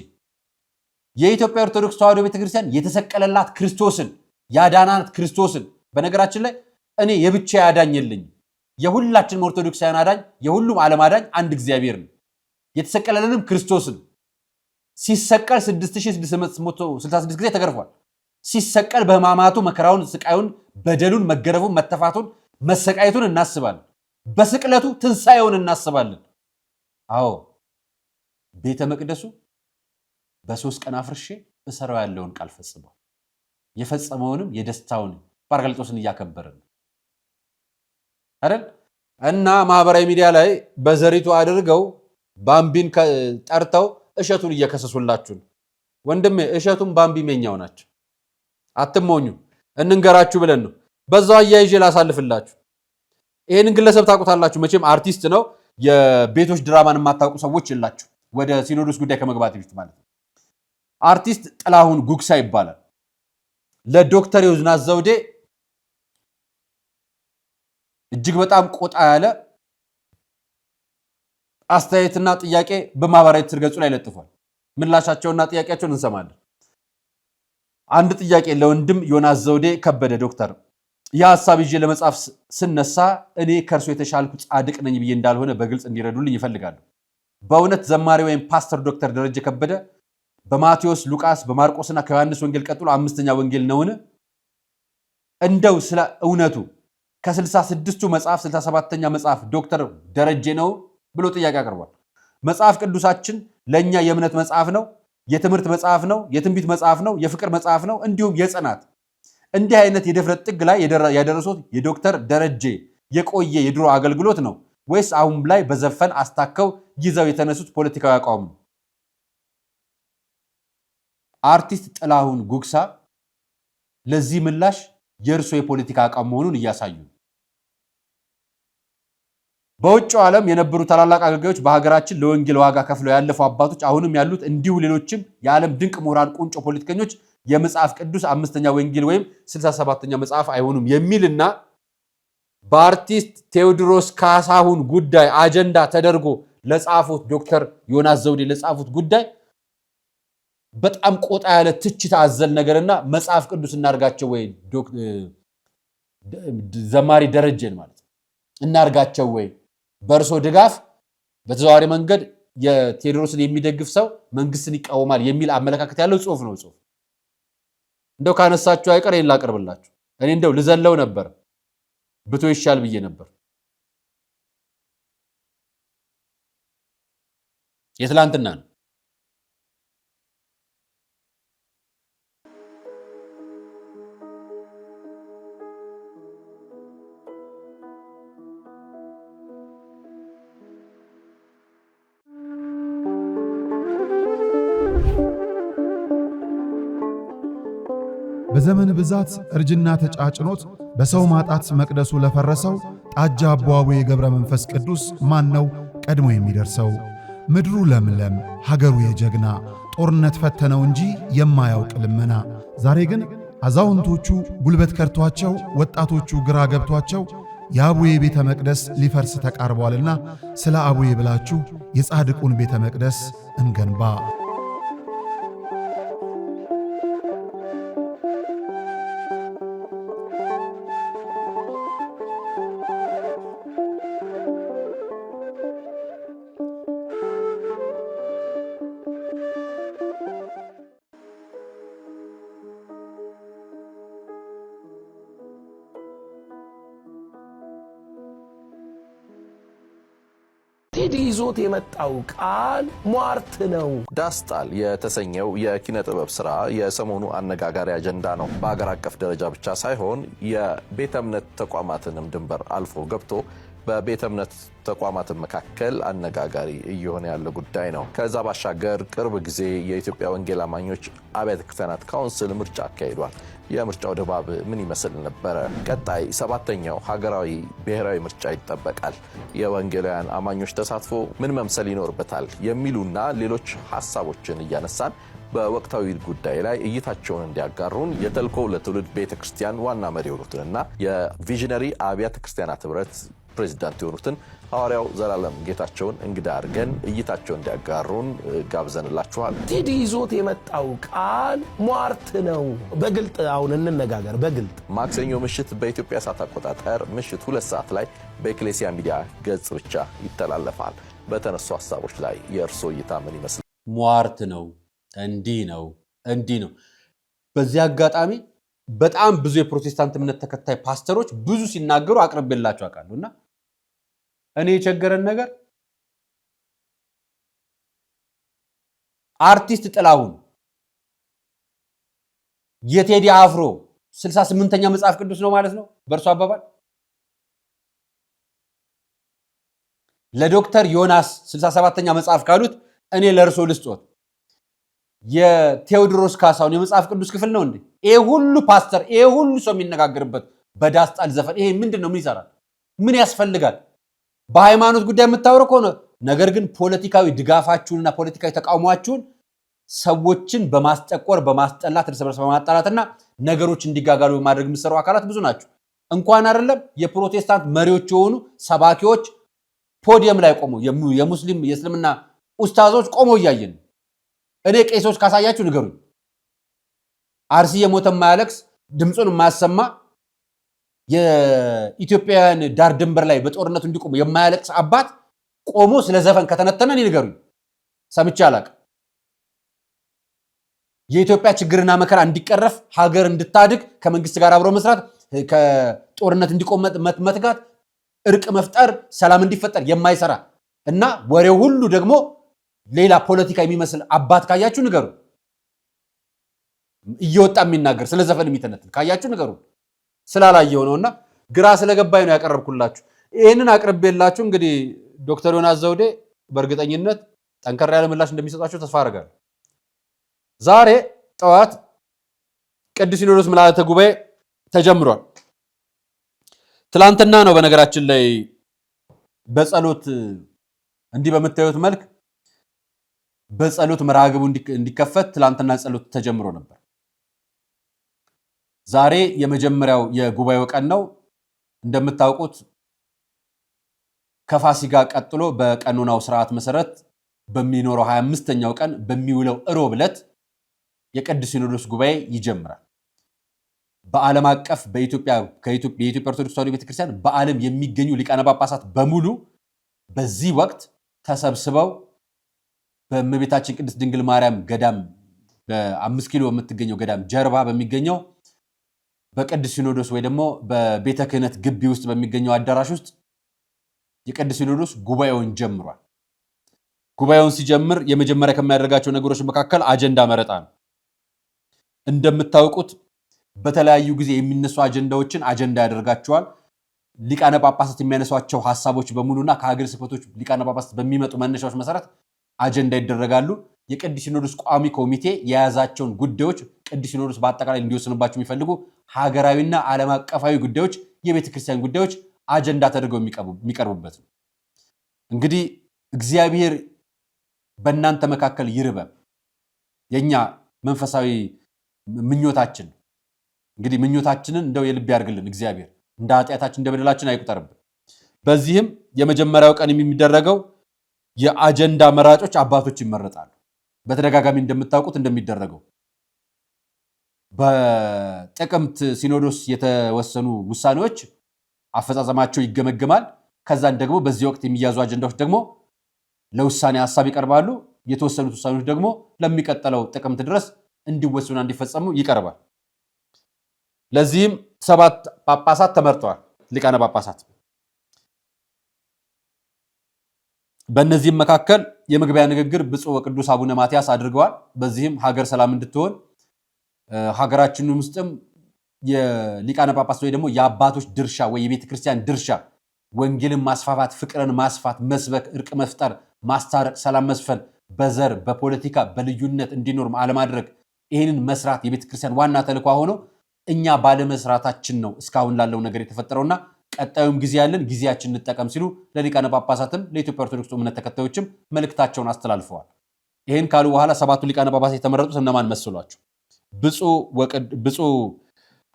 የኢትዮጵያ ኦርቶዶክስ ተዋሕዶ ቤተክርስቲያን የተሰቀለላት ክርስቶስን ያዳናት ክርስቶስን በነገራችን ላይ እኔ የብቻ ያዳኝ የለኝም። የሁላችንም ኦርቶዶክሳውያን አዳኝ የሁሉም ዓለም አዳኝ አንድ እግዚአብሔር ነው። የተሰቀለልንም ክርስቶስን ሲሰቀል 6666 ጊዜ ተገርፏል። ሲሰቀል በሕማማቱ መከራውን፣ ስቃዩን፣ በደሉን፣ መገረፉን፣ መተፋቱን፣ መሰቃየቱን እናስባለን። በስቅለቱ ትንሣኤውን እናስባለን። አዎ ቤተ መቅደሱ በ3 ቀን አፍርሼ እሰራው ያለውን ቃል ፈጽሟል። የፈጸመውንም የደስታውን ጳራቅሊጦስን እያከበረን አይደል? እና ማህበራዊ ሚዲያ ላይ በዘሪቱ አድርገው ባምቢን ጠርተው እሸቱን እየከሰሱላችሁ። ወንድሜ እሸቱን ባምቢ መኛው ናቸው። አትሞኙ። እንንገራችሁ ብለን ነው። በዛው አያይዤ ላሳልፍላችሁ። ይሄንን ግለሰብ ታውቁታላችሁ መቼም አርቲስት ነው። የቤቶች ድራማን የማታውቁ ሰዎች የላችሁ። ወደ ሲኖዶስ ጉዳይ ከመግባት በፊት ማለት ነው። አርቲስት ጥላሁን ጉግሳ ይባላል። ለዶክተር ዮናስ ዘውዴ እጅግ በጣም ቆጣ ያለ አስተያየትና ጥያቄ በማህበራዊ ትስስር ገጹ ላይ ለጥፏል። ምላሻቸውና ጥያቄያቸውን እንሰማለን። አንድ ጥያቄ ለወንድም ዮናስ ዘውዴ ከበደ ዶክተር የሐሳብ ይዤ ለመጻፍ ስነሳ እኔ ከእርሱ የተሻልኩ ጻድቅ ነኝ ብዬ እንዳልሆነ በግልጽ እንዲረዱልኝ ይፈልጋሉ። በእውነት ዘማሪ ወይም ፓስተር ዶክተር ደረጀ ከበደ በማቴዎስ፣ ሉቃስ፣ በማርቆስና ከዮሐንስ ወንጌል ቀጥሎ 5ኛ ወንጌል ነውን? እንደው ስለ እውነቱ ከ66ቱ መጽሐፍ 67ኛ መጽሐፍ ዶክተር ደረጀ ነው ብሎ ጥያቄ አቅርቧል። መጽሐፍ ቅዱሳችን ለኛ የእምነት መጽሐፍ ነው፣ የትምህርት መጽሐፍ ነው፣ የትንቢት መጽሐፍ ነው፣ የፍቅር መጽሐፍ ነው፣ እንዲሁም የጽናት። እንዲህ አይነት የድፍረት ጥግ ላይ ያደረሱት የዶክተር ደረጀ የቆየ የድሮ አገልግሎት ነው ወይስ አሁን ላይ በዘፈን አስታከው ይዘው የተነሱት ፖለቲካዊ አቋም ነው? አርቲስት ጥላሁን ጉግሳ ለዚህ ምላሽ የእርሱ የፖለቲካ አቋም መሆኑን እያሳዩ በውጭው ዓለም የነበሩ ታላላቅ አገልጋዮች በሀገራችን ለወንጌል ዋጋ ከፍለው ያለፉ አባቶች አሁንም ያሉት እንዲሁ ሌሎችም የዓለም ድንቅ ምሁራን ቁንጮ ፖለቲከኞች የመጽሐፍ ቅዱስ 5ኛ ወንጌል ወይም 67ኛ መጽሐፍ አይሆኑም የሚልና በአርቲስት ቴዎድሮስ ካሳሁን ጉዳይ አጀንዳ ተደርጎ ለጻፉት ዶክተር ዮናስ ዘውዴ ለጻፉት ጉዳይ በጣም ቆጣ ያለ ትችት አዘል ነገርና መጽሐፍ ቅዱስ እናርጋቸው ወይ ዘማሪ ደረጀን ማለት እናርጋቸው ወይ በእርሶ ድጋፍ በተዘዋዋሪ መንገድ የቴዎድሮስን የሚደግፍ ሰው መንግስትን ይቃወማል የሚል አመለካከት ያለው ጽሁፍ ነው። ጽሁፍ እንደው ካነሳችሁ አይቀር ይሄን ላቀርብላችሁ። እኔ እንደው ልዘለው ነበር ብቶ ይሻል ብዬ ነበር። የትላንትና ነው። በዘመን ብዛት እርጅና ተጫጭኖት በሰው ማጣት መቅደሱ ለፈረሰው ጣጃ አቧዌ የገብረ መንፈስ ቅዱስ ማን ነው ቀድሞ የሚደርሰው? ምድሩ ለምለም ሀገሩ የጀግና ጦርነት ፈተነው እንጂ የማያውቅ ልመና። ዛሬ ግን አዛውንቶቹ ጉልበት ከርቷቸው፣ ወጣቶቹ ግራ ገብቷቸው የአቡዬ ቤተ መቅደስ ሊፈርስ ተቃርቧልና ስለ አቡዬ ብላችሁ የጻድቁን ቤተ መቅደስ እንገንባ። ቴዲ ይዞት የመጣው ቃል ሟርት ነው። ዳስጣል የተሰኘው የኪነ ጥበብ ስራ የሰሞኑ አነጋጋሪ አጀንዳ ነው። በአገር አቀፍ ደረጃ ብቻ ሳይሆን የቤተ እምነት ተቋማትንም ድንበር አልፎ ገብቶ በቤተ እምነት ተቋማት መካከል አነጋጋሪ እየሆነ ያለ ጉዳይ ነው። ከዛ ባሻገር ቅርብ ጊዜ የኢትዮጵያ ወንጌል አማኞች አብያተ ክርስቲያናት ካውንስል ምርጫ አካሂዷል። የምርጫው ድባብ ምን ይመስል ነበረ? ቀጣይ 7ኛው ሀገራዊ ብሔራዊ ምርጫ ይጠበቃል። የወንጌላውያን አማኞች ተሳትፎ ምን መምሰል ይኖርበታል? የሚሉና ሌሎች ሐሳቦችን እያነሳን በወቅታዊ ጉዳይ ላይ እይታቸውን እንዲያጋሩን የተልኮ ለትውልድ ቤተክርስቲያን ዋና መሪ የሆኑትንና የቪዥነሪ አብያተ ክርስቲያናት ህብረት ፕሬዝዳንት የሆኑትን ሐዋርያው ዘላለም ጌታቸውን እንግዳ አድርገን እይታቸውን እንዲያጋሩን ጋብዘንላችኋል። ቴዲ ይዞት የመጣው ቃል ሟርት ነው። በግልጥ አሁን እንነጋገር። በግልጥ ማክሰኞ ምሽት በኢትዮጵያ ሰዓት አቆጣጠር ምሽት 2 ሰዓት ላይ በኤክሌሲያ ሚዲያ ገጽ ብቻ ይተላለፋል። በተነሱ ሐሳቦች ላይ የእርሶ እይታ ምን ይመስላል? ሟርት ነው፣ እንዲህ ነው። በዚህ አጋጣሚ በጣም ብዙ የፕሮቴስታንት እምነት ተከታይ ፓስተሮች ብዙ ሲናገሩ አቅርቤላቸው አውቃለሁና እኔ የቸገረን ነገር አርቲስት ጥላሁን የቴዲ አፍሮ 68ኛ መጽሐፍ ቅዱስ ነው ማለት ነው በእርሱ አባባል። ለዶክተር ዮናስ 67ኛ መጽሐፍ ካሉት እኔ ለእርሶ ልስጦት የቴዎድሮስ ካሳውን የመጽሐፍ ቅዱስ ክፍል ነው እንዴ? ይሄ ሁሉ ፓስተር፣ ይሄ ሁሉ ሰው የሚነጋገርበት በዳስጣል ዘፈን ይሄ ምንድነው? ምን ይሰራል? ምን ያስፈልጋል? በሃይማኖት ጉዳይ የምታወሩ ከሆነ ነገር ግን ፖለቲካዊ ድጋፋችሁንና ፖለቲካዊ ተቃውሟችሁን ሰዎችን በማስጠቆር በማስጠላት እርስ በርስ በማጣላትና ነገሮች እንዲጋጋሉ በማድረግ የሚሰሩ አካላት ብዙ ናቸው። እንኳን አይደለም የፕሮቴስታንት መሪዎች የሆኑ ሰባኪዎች ፖዲየም ላይ ቆመው የሙስሊም የእስልምና ኡስታዞች ቆመው እያየን እኔ ቄሶች ካሳያችሁ ንገሩኝ። አርሲ የሞተ ማያለቅስ ድምጹን የማያሰማ የኢትዮጵያን ዳር ድንበር ላይ በጦርነቱ እንዲቆም የማያለቅስ አባት ቆሞ ስለ ዘፈን ከተነተነ ንገሩኝ። ሰምቼ አላቅም። የኢትዮጵያ ችግርና መከራ እንዲቀረፍ ሀገር እንድታድግ ከመንግስት ጋር አብሮ መስራት ከጦርነት እንዲቆም መትጋት እርቅ መፍጠር ሰላም እንዲፈጠር የማይሰራ እና ወሬው ሁሉ ደግሞ ሌላ ፖለቲካ የሚመስል አባት ካያችሁ ንገሩ። እየወጣ የሚናገር ስለ ዘፈን የሚተነትን ካያችሁ ንገሩ። ስላላየው ነውና ግራ ስለገባኝ ነው ያቀረብኩላችሁ። ይሄንን አቅርቤላችሁ እንግዲህ ዶክተር ዮናስ ዘውዴ በእርግጠኝነት ጠንከር ያለ ምላሽ እንደሚሰጣችሁ ተስፋ አደርጋለሁ። ዛሬ ጠዋት ቅዱስ ሲኖዶስ ምልዓተ ጉባኤ ተጀምሯል። ትላንትና ነው በነገራችን ላይ በጸሎት እንዲህ በመታየት መልክ በጸሎት መራግቡ እንዲከፈት ትላንትና ጸሎት ተጀምሮ ነበር። ዛሬ የመጀመሪያው የጉባኤው ቀን ነው። እንደምታውቁት ከፋሲካ ቀጥሎ በቀኖናው ስርዓት መሰረት በሚኖረው 25ኛው ቀን በሚውለው ዕሮብ ዕለት የቅዱስ ሲኖዶስ ጉባኤ ይጀምራል። በዓለም አቀፍ የኢትዮጵያ ኦርቶዶክስ ተዋሕዶ ቤተክርስቲያን በዓለም የሚገኙ ሊቃነ ጳጳሳት በሙሉ በዚህ ወቅት ተሰብስበው በእመቤታችን ቅድስት ድንግል ማርያም ገዳም በ5 ኪሎ የምትገኘው ገዳም ጀርባ በሚገኘው በቅዱስ ሲኖዶስ ወይ ደግሞ በቤተ ክህነት ግቢ ውስጥ በሚገኘው አዳራሽ ውስጥ የቅዱስ ሲኖዶስ ጉባኤውን ጀምሯል። ጉባኤውን ሲጀምር የመጀመሪያ ከሚያደርጋቸው ነገሮች መካከል አጀንዳ መረጣ ነው። እንደምታውቁት በተለያዩ ጊዜ የሚነሱ አጀንዳዎችን አጀንዳ ያደርጋቸዋል። ሊቃነ ጳጳሳት የሚያነሷቸው ሐሳቦች በሙሉና ከሀገረ ስብከቶች ሊቃነ ጳጳሳት በሚመጡ መነሻዎች መሰረት አጀንዳ ይደረጋሉ። የቅዱስ ሲኖዶስ ቋሚ ኮሚቴ የያዛቸውን ጉዳዮች ቅዱስ ሲኖዶስ በአጠቃላይ እንዲወስንባቸው የሚፈልጉ ሀገራዊና ዓለም አቀፋዊ ጉዳዮች፣ የቤተ ክርስቲያን ጉዳዮች አጀንዳ ተደርገው የሚቀርቡበት ነው። እንግዲህ እግዚአብሔር በእናንተ መካከል ይርበብ የኛ መንፈሳዊ ምኞታችን። እንግዲህ ምኞታችንን እንደው የልብ ያርግልን እግዚአብሔር፣ እንደ ኃጢአታችን እንደ በደላችን አይቁጠርብን። በዚህም የመጀመሪያው ቀን የሚደረገው የአጀንዳ መራጮች አባቶች ይመረጣሉ። በተደጋጋሚ እንደምታውቁት እንደሚደረገው በጥቅምት ሲኖዶስ የተወሰኑ ውሳኔዎች አፈጻጸማቸው ይገመገማል። ከዛን ደግሞ በዚህ ወቅት የሚያዙ አጀንዳዎች ደግሞ ለውሳኔ ሐሳብ ይቀርባሉ። የተወሰኑት ውሳኔዎች ደግሞ ለሚቀጥለው ጥቅምት ድረስ እንዲወሰኑና እንዲፈጸሙ ይቀርባል። ለዚህም 7 ጳጳሳት ተመርጠዋል። ሊቃነ ጳጳሳት በእነዚህም መካከል የመግቢያ ንግግር ብፁዕ ወቅዱስ አቡነ ማትያስ አድርገዋል። በዚህም ሀገር ሰላም እንድትሆን ሀገራችን ውስጥም የሊቃነ ጳጳስ ወይ ደግሞ የአባቶች ድርሻ ወይ የቤተ ክርስቲያን ድርሻ ወንጌልን ማስፋፋት፣ ፍቅርን ማስፋት፣ መስበክ፣ እርቅ መፍጠር፣ ማስታረቅ፣ ሰላም መስፈን፣ በዘር በፖለቲካ በልዩነት እንዲኖር አለማድረግ፣ ይህንን መስራት የቤተ ክርስቲያን ዋና ተልኳ ሆኖ እኛ ባለመስራታችን ነው እስካሁን ላለው ነገር የተፈጠረውና ቀጣዩም ጊዜ ያለን ጊዜያችን እንጠቀም ሲሉ ለሊቃነ ጳጳሳትም ለኢትዮጵያ ኦርቶዶክስ እምነት ተከታዮችም መልእክታቸውን አስተላልፈዋል። ይህን ካሉ በኋላ 7ቱ ሊቃነ ጳጳሳት የተመረጡት እነማን መስሏቸው? ብፁዕ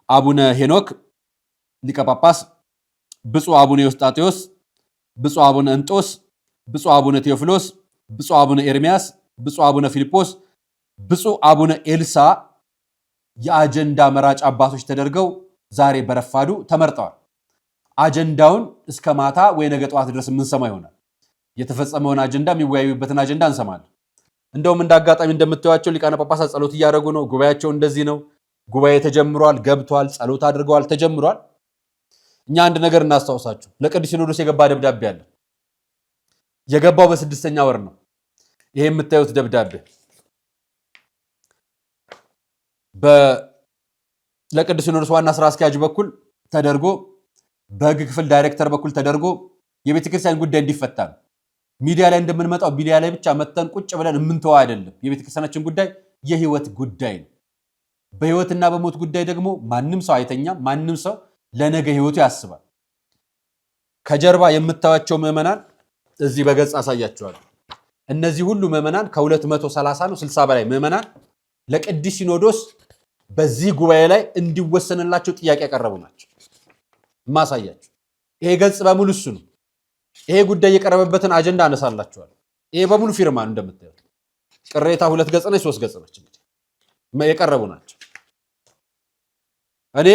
አቡነ ሄኖክ ሊቀ ጳጳስ፣ ብፁዕ አቡነ ዮስጣቴዎስ፣ ብፁዕ አቡነ እንጦስ፣ ብፁዕ አቡነ ቴዎፍሎስ፣ ብፁዕ አቡነ ኤርሚያስ፣ ብፁዕ አቡነ ፊልጶስ፣ ብፁዕ አቡነ ኤልሳ የአጀንዳ መራጭ አባቶች ተደርገው ዛሬ በረፋዱ ተመርጠዋል። አጀንዳውን እስከ ማታ ወይ ነገ ጠዋት ድረስ የምንሰማ ይሆናል። የተፈጸመውን አጀንዳ የሚወያዩበትን አጀንዳ እንሰማለን። እንደውም እንደ አጋጣሚ እንደምታዩቸው ሊቃነ ጳጳሳት ጸሎት እያደረጉ ነው። ጉባኤያቸው እንደዚህ ነው። ጉባኤ ተጀምሯል፣ ገብቷል፣ ጸሎት አድርገዋል፣ ተጀምሯል። እኛ አንድ ነገር እናስታውሳችሁ። ለቅዱስ ሲኖዶስ የገባ ደብዳቤ አለ። የገባው በ6ኛ ወር ነው። ይሄ የምታዩት ደብዳቤ ለቅዱስ ሲኖዶስ ዋና ስራ አስኪያጅ በኩል ተደርጎ በሕግ ክፍል ዳይሬክተር በኩል ተደርጎ የቤተ ክርስቲያን ጉዳይ እንዲፈታ ነው። ሚዲያ ላይ እንደምንመጣው ሚዲያ ላይ ብቻ መተን ቁጭ ብለን የምንተዋ አይደለም። የቤተ ክርስቲያናችን ጉዳይ የህይወት ጉዳይ ነው። በህይወትና በሞት ጉዳይ ደግሞ ማንም ሰው አይተኛም። ማንም ሰው ለነገ ህይወቱ ያስባል። ከጀርባ የምታዩቸው ምዕመናን እዚህ በገጽ አሳያቸዋለሁ። እነዚህ ሁሉ ምዕመናን ከ230 ነው 60 በላይ ምዕመናን ለቅዱስ ሲኖዶስ በዚህ ጉባኤ ላይ እንዲወሰንላቸው ጥያቄ ያቀረቡ ናቸው። ማሳያችሁ ይሄ ገጽ በሙሉ እሱ ነው። ይሄ ጉዳይ የቀረበበትን አጀንዳ አነሳላችኋል። ይሄ በሙሉ ፊርማ ነው። እንደምታዩት ቅሬታ 2 ገጽ ነች፣ 3 ገጽ ነች። እንግዲህ የቀረቡ ናቸው። እኔ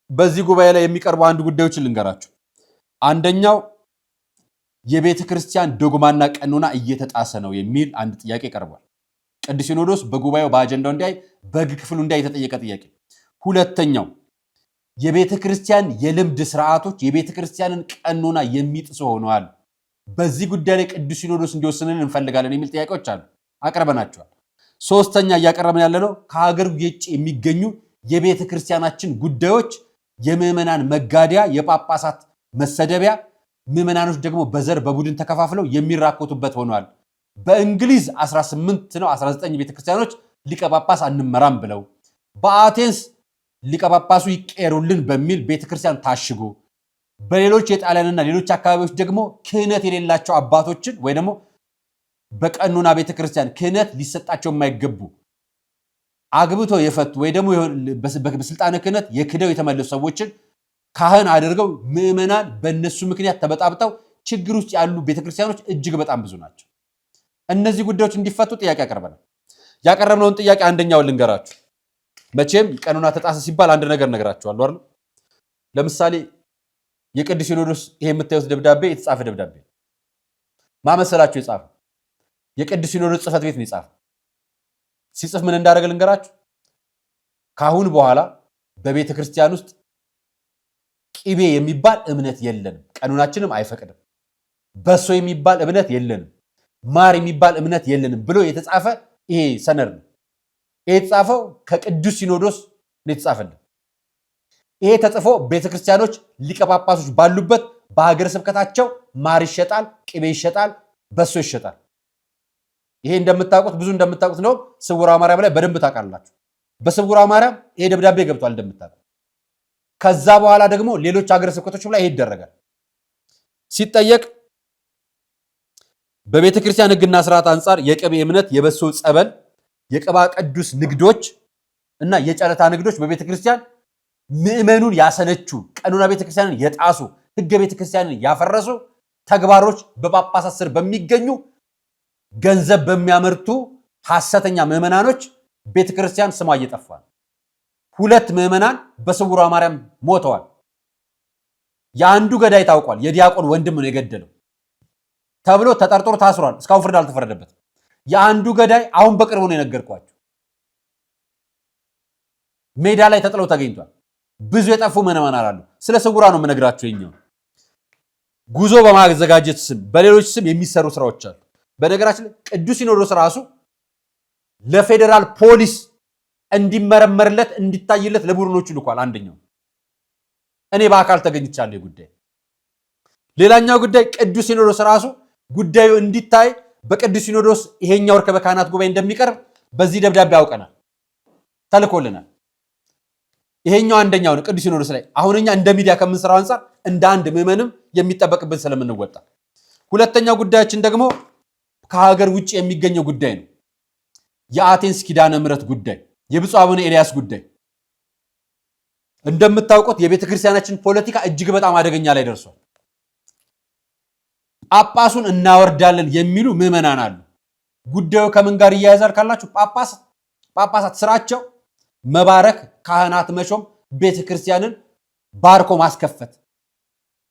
በዚህ ጉባኤ ላይ የሚቀርቡ አንድ ጉዳዮችን ልንገራችሁ። አንደኛው የቤተ ክርስቲያን ዶግማና ቀኖና እየተጣሰ ነው የሚል አንድ ጥያቄ ቀርቧል። ቅዱስ ሲኖዶስ በጉባኤው በአጀንዳው እንዲያይ በሕግ ክፍሉ እንዲያይ የተጠየቀ ጥያቄ። ሁለተኛው የቤተ ክርስቲያን የልምድ ስርዓቶች የቤተ ክርስቲያንን ቀኖና የሚጥሱ ሆነዋል። በዚህ ጉዳይ ላይ ቅዱስ ሲኖዶስ እንዲወስንን እንፈልጋለን የሚል ጥያቄዎች አሉ፣ አቅርበናቸዋል። ሶስተኛ እያቀረብን ያለነው ከሀገር ውጭ የሚገኙ የቤተ ክርስቲያናችን ጉዳዮች የምዕመናን መጋደያ፣ የጳጳሳት መሰደቢያ፣ ምዕመናኖች ደግሞ በዘር በቡድን ተከፋፍለው የሚራኮቱበት ሆነዋል። በእንግሊዝ 18 ነው 19 ቤተክርስቲያኖች ሊቀ ጳጳስ አንመራም ብለው በአቴንስ ሊቀ ጳጳሱ ይቀሩልን በሚል ቤተክርስቲያን ታሽጎ በሌሎች የጣሊያንና ሌሎች አካባቢዎች ደግሞ ክህነት የሌላቸው አባቶችን ወይ ደግሞ በቀኖና ቤተክርስቲያን ክህነት ሊሰጣቸው የማይገቡ አግብቶ የፈቱ ወይ ደግሞ በስልጣነ ክህነት የክደው የተመለሱ ሰዎችን ካህን አድርገው ምዕመናን በእነሱ ምክንያት ተበጣብጠው ችግር ውስጥ ያሉ ቤተክርስቲያኖች እጅግ በጣም ብዙ ናቸው። እነዚህ ጉዳዮች እንዲፈቱ ጥያቄ ያቀርበናል። ያቀረብነውን ጥያቄ አንደኛውን ልንገራችሁ። መቼም ቀኖና ተጣሰ ሲባል አንድ ነገር ነግራችኋለሁ አይደል? ለምሳሌ የቅዱስ ሲኖዶስ ይሄ የምታዩት ደብዳቤ የተጻፈ ደብዳቤ ማመሰላችሁ የጻፈው የቅዱስ ሲኖዶስ ጽሕፈት ቤት ነው የጻፈው። ሲጽፍ ምን እንዳደረገ ልንገራችሁ። ካሁን በኋላ በቤተ ክርስቲያን ውስጥ ቂቤ የሚባል እምነት የለንም፣ ቀኖናችንም አይፈቅድም። በሶ የሚባል እምነት የለንም፣ ማር የሚባል እምነት የለንም ብሎ የተጻፈ ይሄ ሰነድ ነው። ይሄ የተጻፈው ከቅዱስ ሲኖዶስ ነው የተጻፈልን። ይሄ ተጽፎ ቤተክርስቲያኖች ሊቀ ጳጳሶች ባሉበት በሀገረ ስብከታቸው ማር ይሸጣል፣ ቅቤ ይሸጣል፣ በሶ ይሸጣል። ይሄ እንደምታውቁት ብዙ እንደምታውቁት ነው። ስውሯ ማርያም ላይ በደንብ ታውቃላችሁ። በስውሯ ማርያም ይሄ ደብዳቤ ገብቷል እንደምታውቁት። ከዛ በኋላ ደግሞ ሌሎች ሀገረ ስብከቶችም ላይ ይሄ ይደረጋል። ሲጠየቅ በቤተ ክርስቲያን ሕግና ስርዓት አንጻር የቅቤ እምነት፣ የበሶ ጸበል፣ የቅባ ቅዱስ ንግዶች እና የጨረታ ንግዶች በቤተ ክርስቲያን ምዕመኑን ያሰለቹ፣ ቀኖና ቤተ ክርስቲያንን የጣሱ፣ ሕገ ቤተ ክርስቲያንን ያፈረሱ ተግባሮች በጳጳሳት ስር በሚገኙ ገንዘብ በሚያመርቱ ሐሰተኛ ምዕመናኖች ቤተ ክርስቲያን ስሟ እየጠፋ ነው። 2 ምዕመናን በስውሯ ማርያም ሞተዋል። የአንዱ ገዳይ ታውቋል። የዲያቆን ወንድም ነው የገደለው ተብሎ ተጠርጥሮ ታስሯል። እስካሁን ፍርድ አልተፈረደበትም። የአንዱ ገዳይ አሁን በቅርቡ ነው የነገርኳቸው፣ ሜዳ ላይ ተጥለው ተገኝቷል። ብዙ የጠፉ ምዕመናን አሉ። ስለ ስውሯ ነው የምነግራቸው። የኛው ጉዞ በማዘጋጀት ስም በሌሎች ስም የሚሰሩ ስራዎች አሉ። በነገራችን ላይ ቅዱስ ሲኖዶስ ራሱ ለፌዴራል ፖሊስ እንዲመረመርለት እንዲታይለት ለቡድኖቹ ልኳል። አንደኛው እኔ በአካል ተገኝቻለሁ ጉዳይ። ሌላኛው ጉዳይ ቅዱስ ሲኖዶስ ራሱ ጉዳዩ እንዲታይ በቅዱስ ሲኖዶስ ይሄኛው ርክበ ካህናት ጉባኤ እንደሚቀርብ በዚህ ደብዳቤ አውቀናል፣ ተልኮልናል። ይሄኛው አንደኛው ነው ቅዱስ ሲኖዶስ ላይ አሁንኛ እንደ ሚዲያ ከምንሰራው አንፃር እንደ አንድ ምዕመንም የሚጠበቅብን ስለምንወጣ። ሁለተኛው ጉዳያችን ደግሞ ከሀገር ውጭ የሚገኘው ጉዳይ ነው። የአቴንስ ኪዳነ ምሕረት ጉዳይ፣ የብፁዕ አቡነ ኤልያስ ጉዳይ። እንደምታውቁት የቤተ ክርስቲያናችን ፖለቲካ እጅግ በጣም አደገኛ ላይ ደርሷል። ጳጳሱን እናወርዳለን የሚሉ ምዕመናን አሉ። ጉዳዩ ከምን ጋር ይያያዛል ካላችሁ ጳጳሳት ስራቸው መባረክ፣ ካህናት መሾም፣ ቤተ ክርስቲያንን ባርኮ ማስከፈት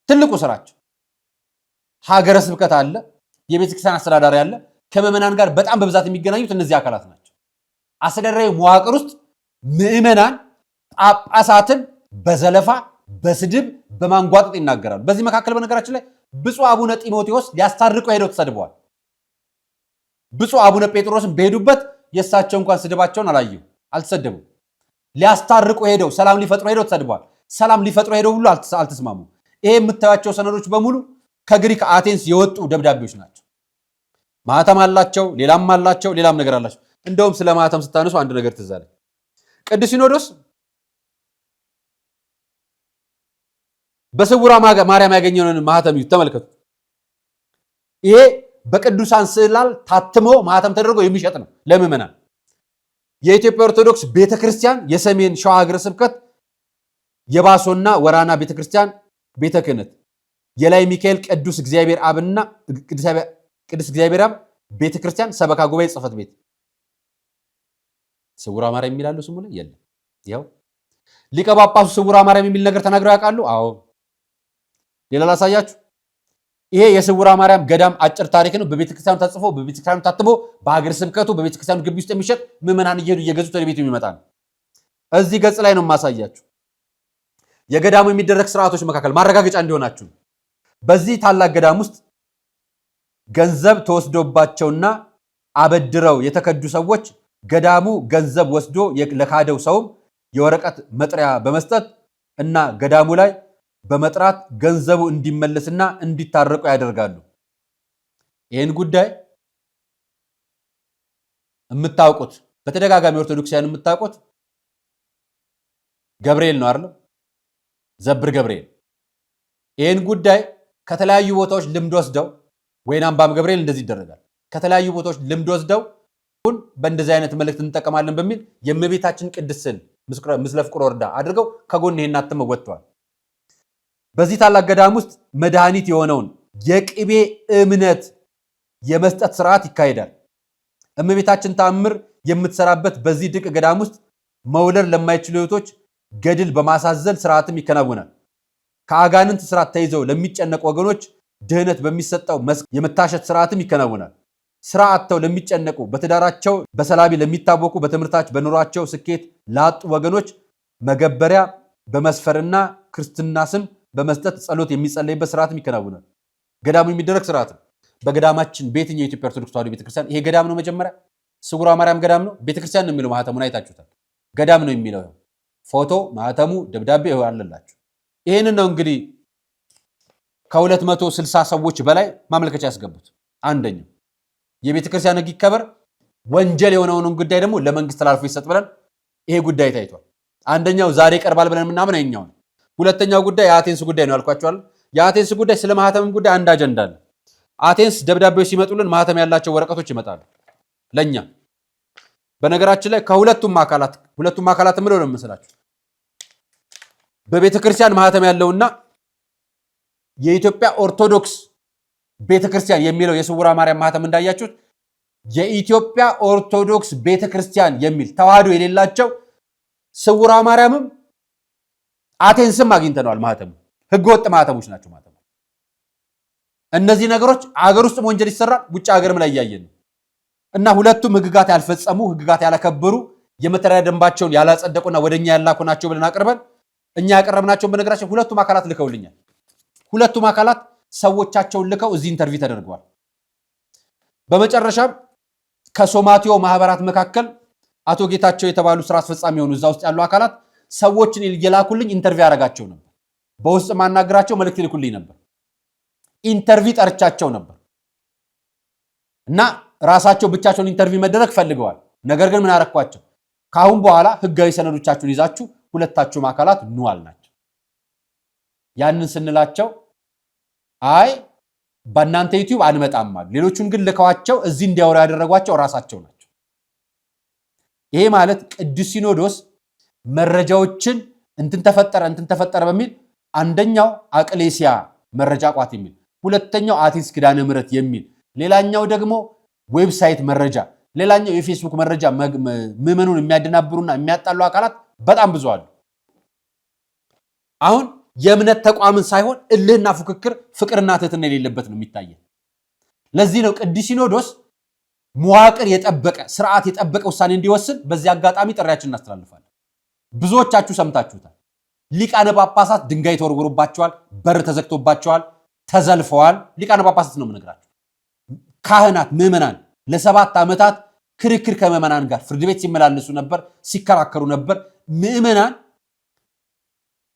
ትልቁ ስራቸው። ሀገረ ስብከት አለ፣ የቤተ ክርስቲያን አስተዳዳሪ አለ። ከምዕመናን ጋር በጣም በብዛት የሚገናኙት እነዚህ አካላት ናቸው። አስተዳዳሪ መዋቅር ውስጥ ምዕመናን ጳጳሳትን በዘለፋ በስድብ በማንጓጠጥ ይናገራሉ። በዚህ መካከል በነገራችን ላይ ብፁዕ አቡነ ጢሞቴዎስ ሊያስታርቁ ሄደው ተሰድበዋል። ብፁዕ አቡነ ጴጥሮስን በሄዱበት የእሳቸው እንኳን ስድባቸውን አልተሰደቡም። ሊያስታርቁ ሄደው ሰላም ሊፈጥሩ ሄደው ተሰድበዋል። ሰላም ሊፈጥሩ ሄደው ሁሉ አልተስማሙ። ይሄ የምታዩቸው ሰነዶች በሙሉ ከግሪክ አቴንስ የወጡ ደብዳቤዎች ናቸው። ማህተም አላቸው፣ ሌላም ነገር አላቸው። እንደውም ስለ ማህተም ስታነሱ አንድ ነገር ትዝ አለኝ። ቅዱስ ሲኖዶስ በስውራ ማርያም ያገኘውን ማህተም ተመልከቱ። ይሄ በቅዱሳን ስዕላል ታትሞ ማህተም ተደርጎ የሚሸጥ ነው ለምዕመናን። የኢትዮጵያ ኦርቶዶክስ ቤተክርስቲያን የሰሜን ሸዋ ሀገረ ስብከት የባሶና ወራና ቤተክርስቲያን ቤተ ክህነት የላይ ሚካኤል ቅዱስ እግዚአብሔር አብና ቅዱስ እግዚአብሔር አብ ቤተክርስቲያን ሰበካ ጉባኤ ጽሕፈት ቤት ስውራ ማርያም የሚላሉ ስሙ ላይ የለም። ያው ሊቀ ጳጳሱ ስውራ ማርያም የሚል ነገር ተናግረው ያውቃሉ? አዎ። ሌላ ላሳያችሁ። ይሄ የስውራ ማርያም ገዳም አጭር ታሪክ ነው። በቤተክርስቲያኑ ተጽፎ በቤተክርስቲያኑ ታትሞ በሀገረ ስብከቱ በቤተክርስቲያኑ ግቢ ውስጥ የሚሸጥ ምዕመናን እየሄዱ እየገዙት ወደ ቤቱ የሚመጣ ነው። እዚህ ገጽ ላይ ነው የማሳያችሁ። የገዳሙ የሚደረግ ስርዓቶች መካከል ማረጋገጫ እንዲሆናችሁ በዚህ ታላቅ ገዳም ውስጥ ገንዘብ ተወስዶባቸውና አበድረው የተከዱ ሰዎች ገዳሙ ገንዘብ ወስዶ ለካደው ሰውም የወረቀት መጥሪያ በመስጠት እና ገዳሙ ላይ በመጥራት ገንዘቡ እንዲመለስና እንዲታረቁ ያደርጋሉ። ይህን ጉዳይ የምታውቁት በተደጋጋሚ ኦርቶዶክሳውያን የምታውቁት ገብርኤል ነው አይደል? ዘብር ገብርኤል ይህን ጉዳይ ከተለያዩ ቦታዎች ልምድ ወስደው ወይን አምባም ገብርኤል እንደዚህ ይደረጋል። ከተለያዩ ቦታዎች ልምድ ወስደው በእንደዚህ አይነት መልእክት እንጠቀማለን በሚል የእመቤታችን ቅድስት ስዕል ምስለ ፍቁር ወርዳ አድርገው ከጎን ይሄን አትመው ወጥተዋል። በዚህ ታላቅ ገዳም ውስጥ መድኃኒት የሆነውን የቅቤ እምነት የመስጠት ስርዓት ይካሄዳል። እመቤታችን ተአምር የምትሰራበት በዚህ ድንቅ ገዳም ውስጥ መውለድ ለማይችሉ እህቶች ገድል በማሳዘል ስርዓትም ይከናወናል። ከአጋንንት ስርዓት ተይዘው ለሚጨነቁ ወገኖች ድህነት በሚሰጠው መስክ የመታሸት ስርዓትም ይከናወናል። ስራ አጥተው ለሚጨነቁ፣ በትዳራቸው በሰላቢ ለሚታወቁ፣ በትምህርታቸው በኑሯቸው ስኬት ላጡ ወገኖች መገበሪያ በመስፈርና ክርስትና ስም በመስጠት ጸሎት የሚጸለይበት ስርዓትም ይከናወናል። ገዳሙ የሚደረግ ስርዓት ነው። በገዳማችን በየትኛው የኢትዮጵያ ኦርቶዶክስ ተዋሕዶ ቤተክርስቲያን ይሄ ገዳም ነው። መጀመሪያ ስውሯ ማርያም ገዳም ነው። ቤተክርስቲያን ነው የሚለው ማህተሙን አይታችሁታል። ገዳም ነው የሚለው ፎቶ፣ ማህተሙ፣ ደብዳቤ አለላችሁ። ይህንን ነው እንግዲህ ከ260 ሰዎች በላይ ማመልከቻ ያስገቡት። አንደኛው የቤተክርስቲያን ሕግ ይከበር፣ ወንጀል የሆነውን ጉዳይ ደግሞ ለመንግስት ተላልፎ ይሰጥ ብለን ይሄ ጉዳይ ታይቷል። አንደኛው ዛሬ ይቀርባል ብለን የምናምን ይኸኛው ነው። ሁለተኛው ጉዳይ የአቴንስ ጉዳይ ነው ያልኳቸዋል። የአቴንስ ጉዳይ ስለ ማህተም ጉዳይ አንድ አጀንዳ አለ። አቴንስ ደብዳቤዎች ሲመጡልን ማህተም ያላቸው ወረቀቶች ይመጣሉ ለኛ። በነገራችን ላይ ከሁለቱም አካላት ምለው ነው የምመስላችሁ በቤተክርስቲያን ማህተም ያለውና የኢትዮጵያ ኦርቶዶክስ ቤተክርስቲያን የሚለው የስውራ ማርያም ማህተም እንዳያችሁት የኢትዮጵያ ኦርቶዶክስ ቤተክርስቲያን የሚል ተዋህዶ የሌላቸው ስውራ ማርያምም አቴንስም አግኝተነዋል። ማህተሙ ህገወጥ ማህተሞች ናቸው። ማህተሙ እነዚህ ነገሮች አገር ውስጥም ወንጀል ይሰራል፣ ውጭ ሀገርም ላይ እያየን ነው። እና ሁለቱም ህግጋት ያልፈጸሙ ህግጋት ያላከበሩ የመተዳደሪያ ደንባቸውን ያላጸደቁና ወደኛ ያላኩ ናቸው ብለን አቅርበን እኛ ያቀረብናቸውን በነገራችን ሁለቱም አካላት ልከውልኛል። ሁለቱም አካላት ሰዎቻቸውን ልከው እዚህ ኢንተርቪው ተደርገዋል። በመጨረሻም ከሶማቴዎ ማህበራት መካከል አቶ ጌታቸው የተባሉ ስራ አስፈጻሚ ሆኑ እዛ ውስጥ ያሉ አካላት ሰዎችን እየላኩልኝ ኢንተርቪው ያደርጋቸው ነበር። በውስጥ ማናገራቸው መልእክት ይልኩልኝ ነበር። ኢንተርቪው ጠርቻቸው ነበር እና ራሳቸው ብቻቸውን ኢንተርቪው መደረግ ፈልገዋል። ነገር ግን ምን አረኳቸው? ካሁን በኋላ ህጋዊ ሰነዶቻችሁን ይዛችሁ ሁለታችሁም አካላት ኑ አልናቸው። ያንን ስንላቸው አይ በእናንተ ዩቲዩብ አንመጣም አሉ። ሌሎቹን ግን ልከዋቸው እዚህ እንዲያወሩ ያደረጓቸው ራሳቸው ናቸው። ይሄ ማለት ቅዱስ ሲኖዶስ መረጃዎችን እንትን ተፈጠረ በሚል አንደኛው አቅሌሲያ መረጃ ቋት የሚል፣ ሁለተኛው አቴንስ ኪዳነ ምሕረት የሚል፣ ሌላኛው ደግሞ ዌብሳይት መረጃ፣ ሌላኛው የፌስቡክ መረጃ ምዕመኑን የሚያደናብሩና የሚያጣሉ አካላት በጣም ብዙ አሉ። አሁን የእምነት ተቋምን ሳይሆን እልህና ፉክክር ፍቅርና ትህትና የሌለበት ነው የሚታየው። ለዚህ ነው ቅዱስ ሲኖዶስ መዋቅር የጠበቀ ስርዓት የጠበቀ ውሳኔ እንዲወስን በዚህ አጋጣሚ ጥሪያችን እናስተላልፋለን። ብዙዎቻችሁ ሰምታችሁታል። ሊቃነ ጳጳሳት ድንጋይ ተወርውሮባቸዋል፣ በር ተዘግቶባቸዋል፣ ተዘልፈዋል። ሊቃነ ጳጳሳት ነው የምነግራችሁ። ካህናት፣ ምዕመናን ለ7 ዓመታት ክርክር ከምዕመናን ጋር ፍርድ ቤት ሲመላለሱ ነበር፣ ሲከራከሩ ነበር። ምዕመናን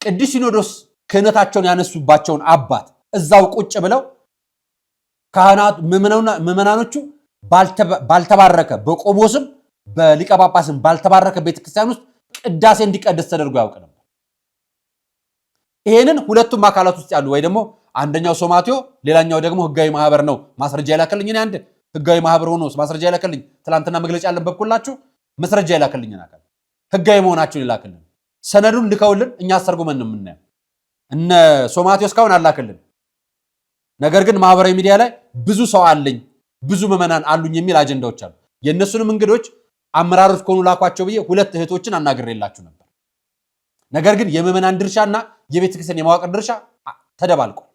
ቅዱስ ሲኖዶስ ክህነታቸውን ያነሱባቸውን አባት እዛው ቁጭ ብለው ካህናት ምዕመናኖቹ ባልተባረከ በቆሞስም በሊቀ ጳጳስም ባልተባረከ ቤተክርስቲያን ውስጥ ቅዳሴ እንዲቀደስ ተደርጎ ያውቅ ነበር። ይሄንን ሁለቱም አካላት ውስጥ ያሉ ወይ ደግሞ አንደኛው ሶማቴዎ ሌላኛው ደግሞ ህጋዊ ማህበር ነው ማስረጃ ይላከልኝ። እኔ አንድ ህጋዊ ማህበር ሆኖ ማስረጃ ይላከልኝ። ትላንትና መግለጫ ያለበኩላችሁ ማስረጃ ይላከልኝ አካል ህጋዊ መሆናቸውን ይላከልኝ። ሰነዱን ልከውልን እኛ አስተርጉመን ነው የምናየው። እነ ሶማቴዎ እስካሁን አላከልን። ነገር ግን ማህበራዊ ሚዲያ ላይ ብዙ ሰው አለኝ ብዙ ምዕመናን አሉኝ የሚል አጀንዳዎች አሉ። የእነሱንም እንግዶች አመራሮች ከሆኑ ላኳቸው ብዬ 2 እህቶችን አናግሬላችሁ ነበር። ነገር ግን የምዕመናን ድርሻና የቤተክርስቲያን የማዋቀር ድርሻ ተደባልቋል።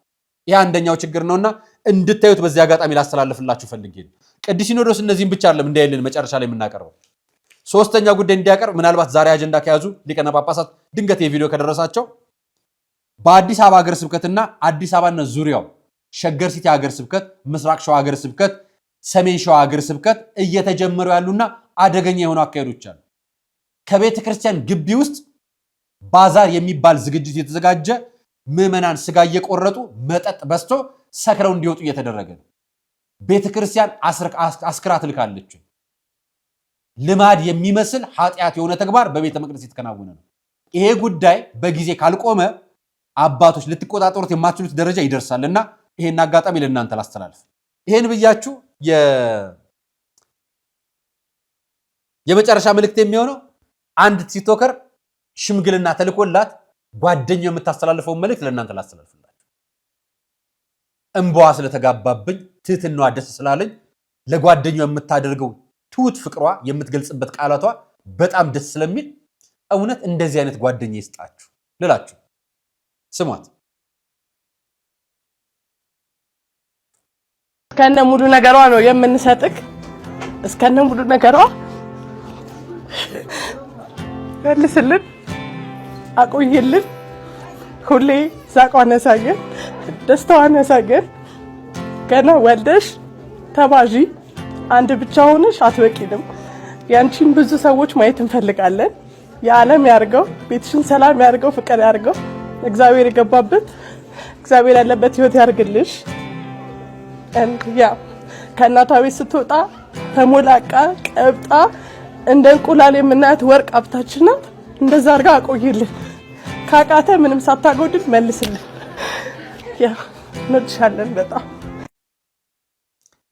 ይህ አንደኛው ችግር ነውና እንድታዩት በዚህ አጋጣሚ ላስተላልፍላችሁ ፈልጌ ነው። ቅዱስ ሲኖዶስ እነዚህም ብቻ አይደለም እንዳይልን መጨረሻ ላይ የምናቀርበው ሶስተኛ ጉዳይ እንዲያቀርብ ምናልባት ዛሬ አጀንዳ ከያዙ ሊቃነ ጳጳሳት ድንገት የቪዲዮ ከደረሳቸው በአዲስ አበባ ሀገረ ስብከትና አዲስ አበባና ዙሪያው ሸገር ሲቲ ሀገረ ስብከት፣ ምስራቅ ሸዋ ሀገረ ስብከት፣ ሰሜን ሸዋ ሀገረ ስብከት እየተጀመሩ ያሉና አደገኛ የሆኑ አካሄዶች አሉ። ከቤተ ክርስቲያን ግቢ ውስጥ ባዛር የሚባል ዝግጅት የተዘጋጀ ምዕመናን ስጋ እየቆረጡ መጠጥ በስቶ ሰክረው እንዲወጡ እየተደረገ ነው። ቤተ ክርስቲያን አስክራ ትልካለች። ልማድ የሚመስል ኃጢአት የሆነ ተግባር በቤተ መቅደስ የተከናወነ ነው። ይሄ ጉዳይ በጊዜ ካልቆመ አባቶች ልትቆጣጠሩት የማትችሉት ደረጃ ይደርሳልና ይሄን አጋጣሚ ለእናንተ ላስተላልፍ። ይሄን ብያችሁ የመጨረሻ መልእክት የሚሆነው አንድ ቲክቶከር ሽምግልና ተልኮላት ጓደኛው የምታስተላልፈው መልእክት ለእናንተ ላስተላልፍላችሁ። እንባዋ ስለተጋባብኝ ትህትናዋ ደስ ስላለኝ ለጓደኛው የምታደርገው ትሁት ፍቅሯ የምትገልጽበት ቃላቷ በጣም ደስ ስለሚል እውነት እንደዚህ አይነት ጓደኛ ይስጣችሁ ልላችሁ። ስሟት። እስከነ ሙሉ ነገሯ ነው የምንሰጥክ። እስከነ ሙሉ ነገሯ መልስልን፣ አቆይልን። ሁሌ ሳቋን ያሳየን፣ ደስታዋን ያሳየን። ገና ወልደሽ ተባዢ አንድ ብቻ ሆነሽ አትበቂንም። ያንቺን ብዙ ሰዎች ማየት እንፈልጋለን። የዓለም ያርገው፣ ቤትሽን ሰላም ያርገው፣ ፍቅር ያርገው። እግዚአብሔር የገባበት እግዚአብሔር ያለበት ህይወት ያርግልሽ። ያ ከእናቷ ቤት ስትወጣ ተሞላቃ ቀብጣ እንደ እንቁላል የምናያት ወርቅ ሀብታችን ናት። እንደዛ አድርጋ አቆይልን። ካቃተ ምንም ሳታጎድል መልስልን። ያ እንወድሻለን በጣም።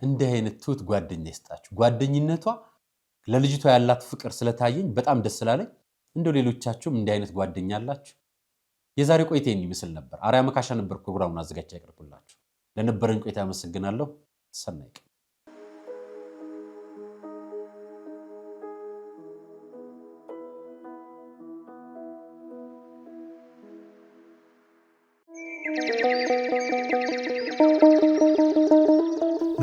እንዲህ አይነት ትሁት ጓደኛ ይስጣችሁ። ጓደኝነቷ ለልጅቷ ያላት ፍቅር ስለታየኝ በጣም ደስ ስላለኝ እንደው ሌሎቻችሁም እንዲህ አይነት ጓደኛ አላችሁ? የዛሬ ቆይታ ይመስል ነበር። አርያ መካሻ ነበር ፕሮግራሙን አዘጋጅ ያቀርብላችሁ። ለነበረን ቆይታ አመሰግናለሁ። ሰናይ ቀን።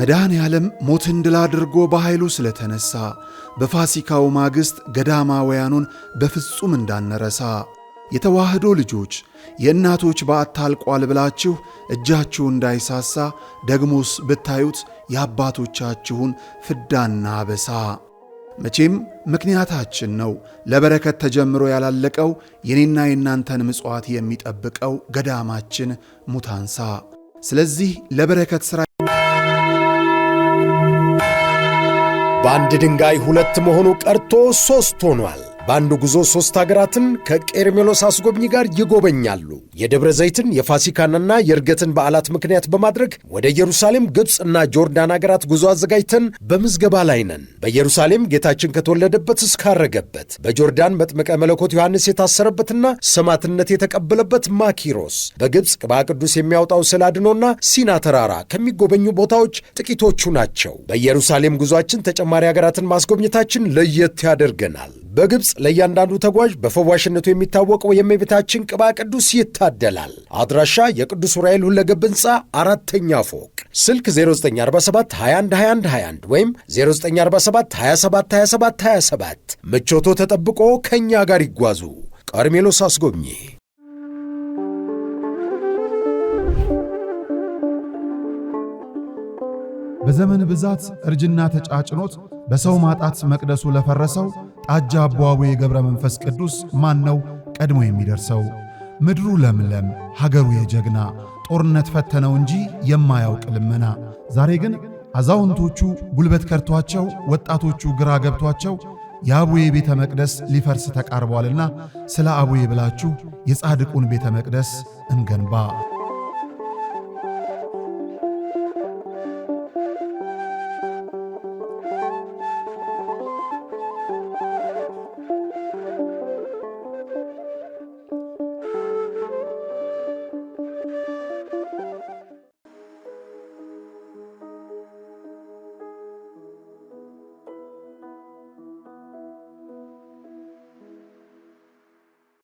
መድኃኔ ዓለም ሞትን ድል አድርጎ በኃይሉ ስለተነሳ በፋሲካው ማግስት ገዳማውያኑን በፍጹም እንዳንረሳ የተዋህዶ ልጆች የእናቶች በዓት ታልቋል ብላችሁ እጃችሁ እንዳይሳሳ ደግሞስ ብታዩት የአባቶቻችሁን ፍዳና አበሳ። መቼም ምክንያታችን ነው ለበረከት ተጀምሮ ያላለቀው የኔና የእናንተን ምጽዋት የሚጠብቀው ገዳማችን ሙታንሳ። ስለዚህ ለበረከት ሥራ በአንድ ድንጋይ ሁለት መሆኑ ቀርቶ ሦስት ሆኗል። በአንድ ጉዞ 3 ሀገራትን ከቄርሜሎስ አስጎብኚ ጋር ይጎበኛሉ። የደብረ ዘይትን የፋሲካንና የዕርገትን በዓላት ምክንያት በማድረግ ወደ ኢየሩሳሌም፣ ግብፅና ጆርዳን ሀገራት ጉዞ አዘጋጅተን በምዝገባ ላይ ነን። በኢየሩሳሌም ጌታችን ከተወለደበት እስካረገበት፣ በጆርዳን መጥምቀ መለኮት ዮሐንስ የታሰረበትና ሰማዕትነት የተቀበለበት ማኪሮስ፣ በግብፅ ቅባ ቅዱስ የሚያወጣው ስዕለ አድኖና ሲና ተራራ ከሚጎበኙ ቦታዎች ጥቂቶቹ ናቸው። በኢየሩሳሌም ጉዞአችን ተጨማሪ ሀገራትን ማስጎብኘታችን ለየት ያደርገናል። በግብፅ ለእያንዳንዱ ተጓዥ በፈዋሽነቱ የሚታወቀው የእመቤታችን ቅባ ቅዱስ ይታደላል። አድራሻ የቅዱስ ዑራኤል ሁለገብ ሕንፃ 4ኛ ፎቅ፣ ስልክ 0947 21 21 21 ወይም 0947 27 27 27። ምቾቶ ተጠብቆ ከእኛ ጋር ይጓዙ። ቀርሜሎስ አስጎብኚ። በዘመን ብዛት እርጅና ተጫጭኖት በሰው ማጣት መቅደሱ ለፈረሰው ጣጃ አቦአቡዬ የገብረ መንፈስ ቅዱስ ማን ነው ቀድሞ የሚደርሰው? ምድሩ ለምለም ሀገሩ የጀግና ጦርነት ፈተነው እንጂ የማያውቅ ልመና። ዛሬ ግን አዛውንቶቹ ጉልበት ከርቷቸው፣ ወጣቶቹ ግራ ገብቷቸው የአቡዬ ቤተ መቅደስ ሊፈርስ ተቃርቧልና ስለ አቡዬ ብላችሁ የጻድቁን ቤተ መቅደስ እንገንባ።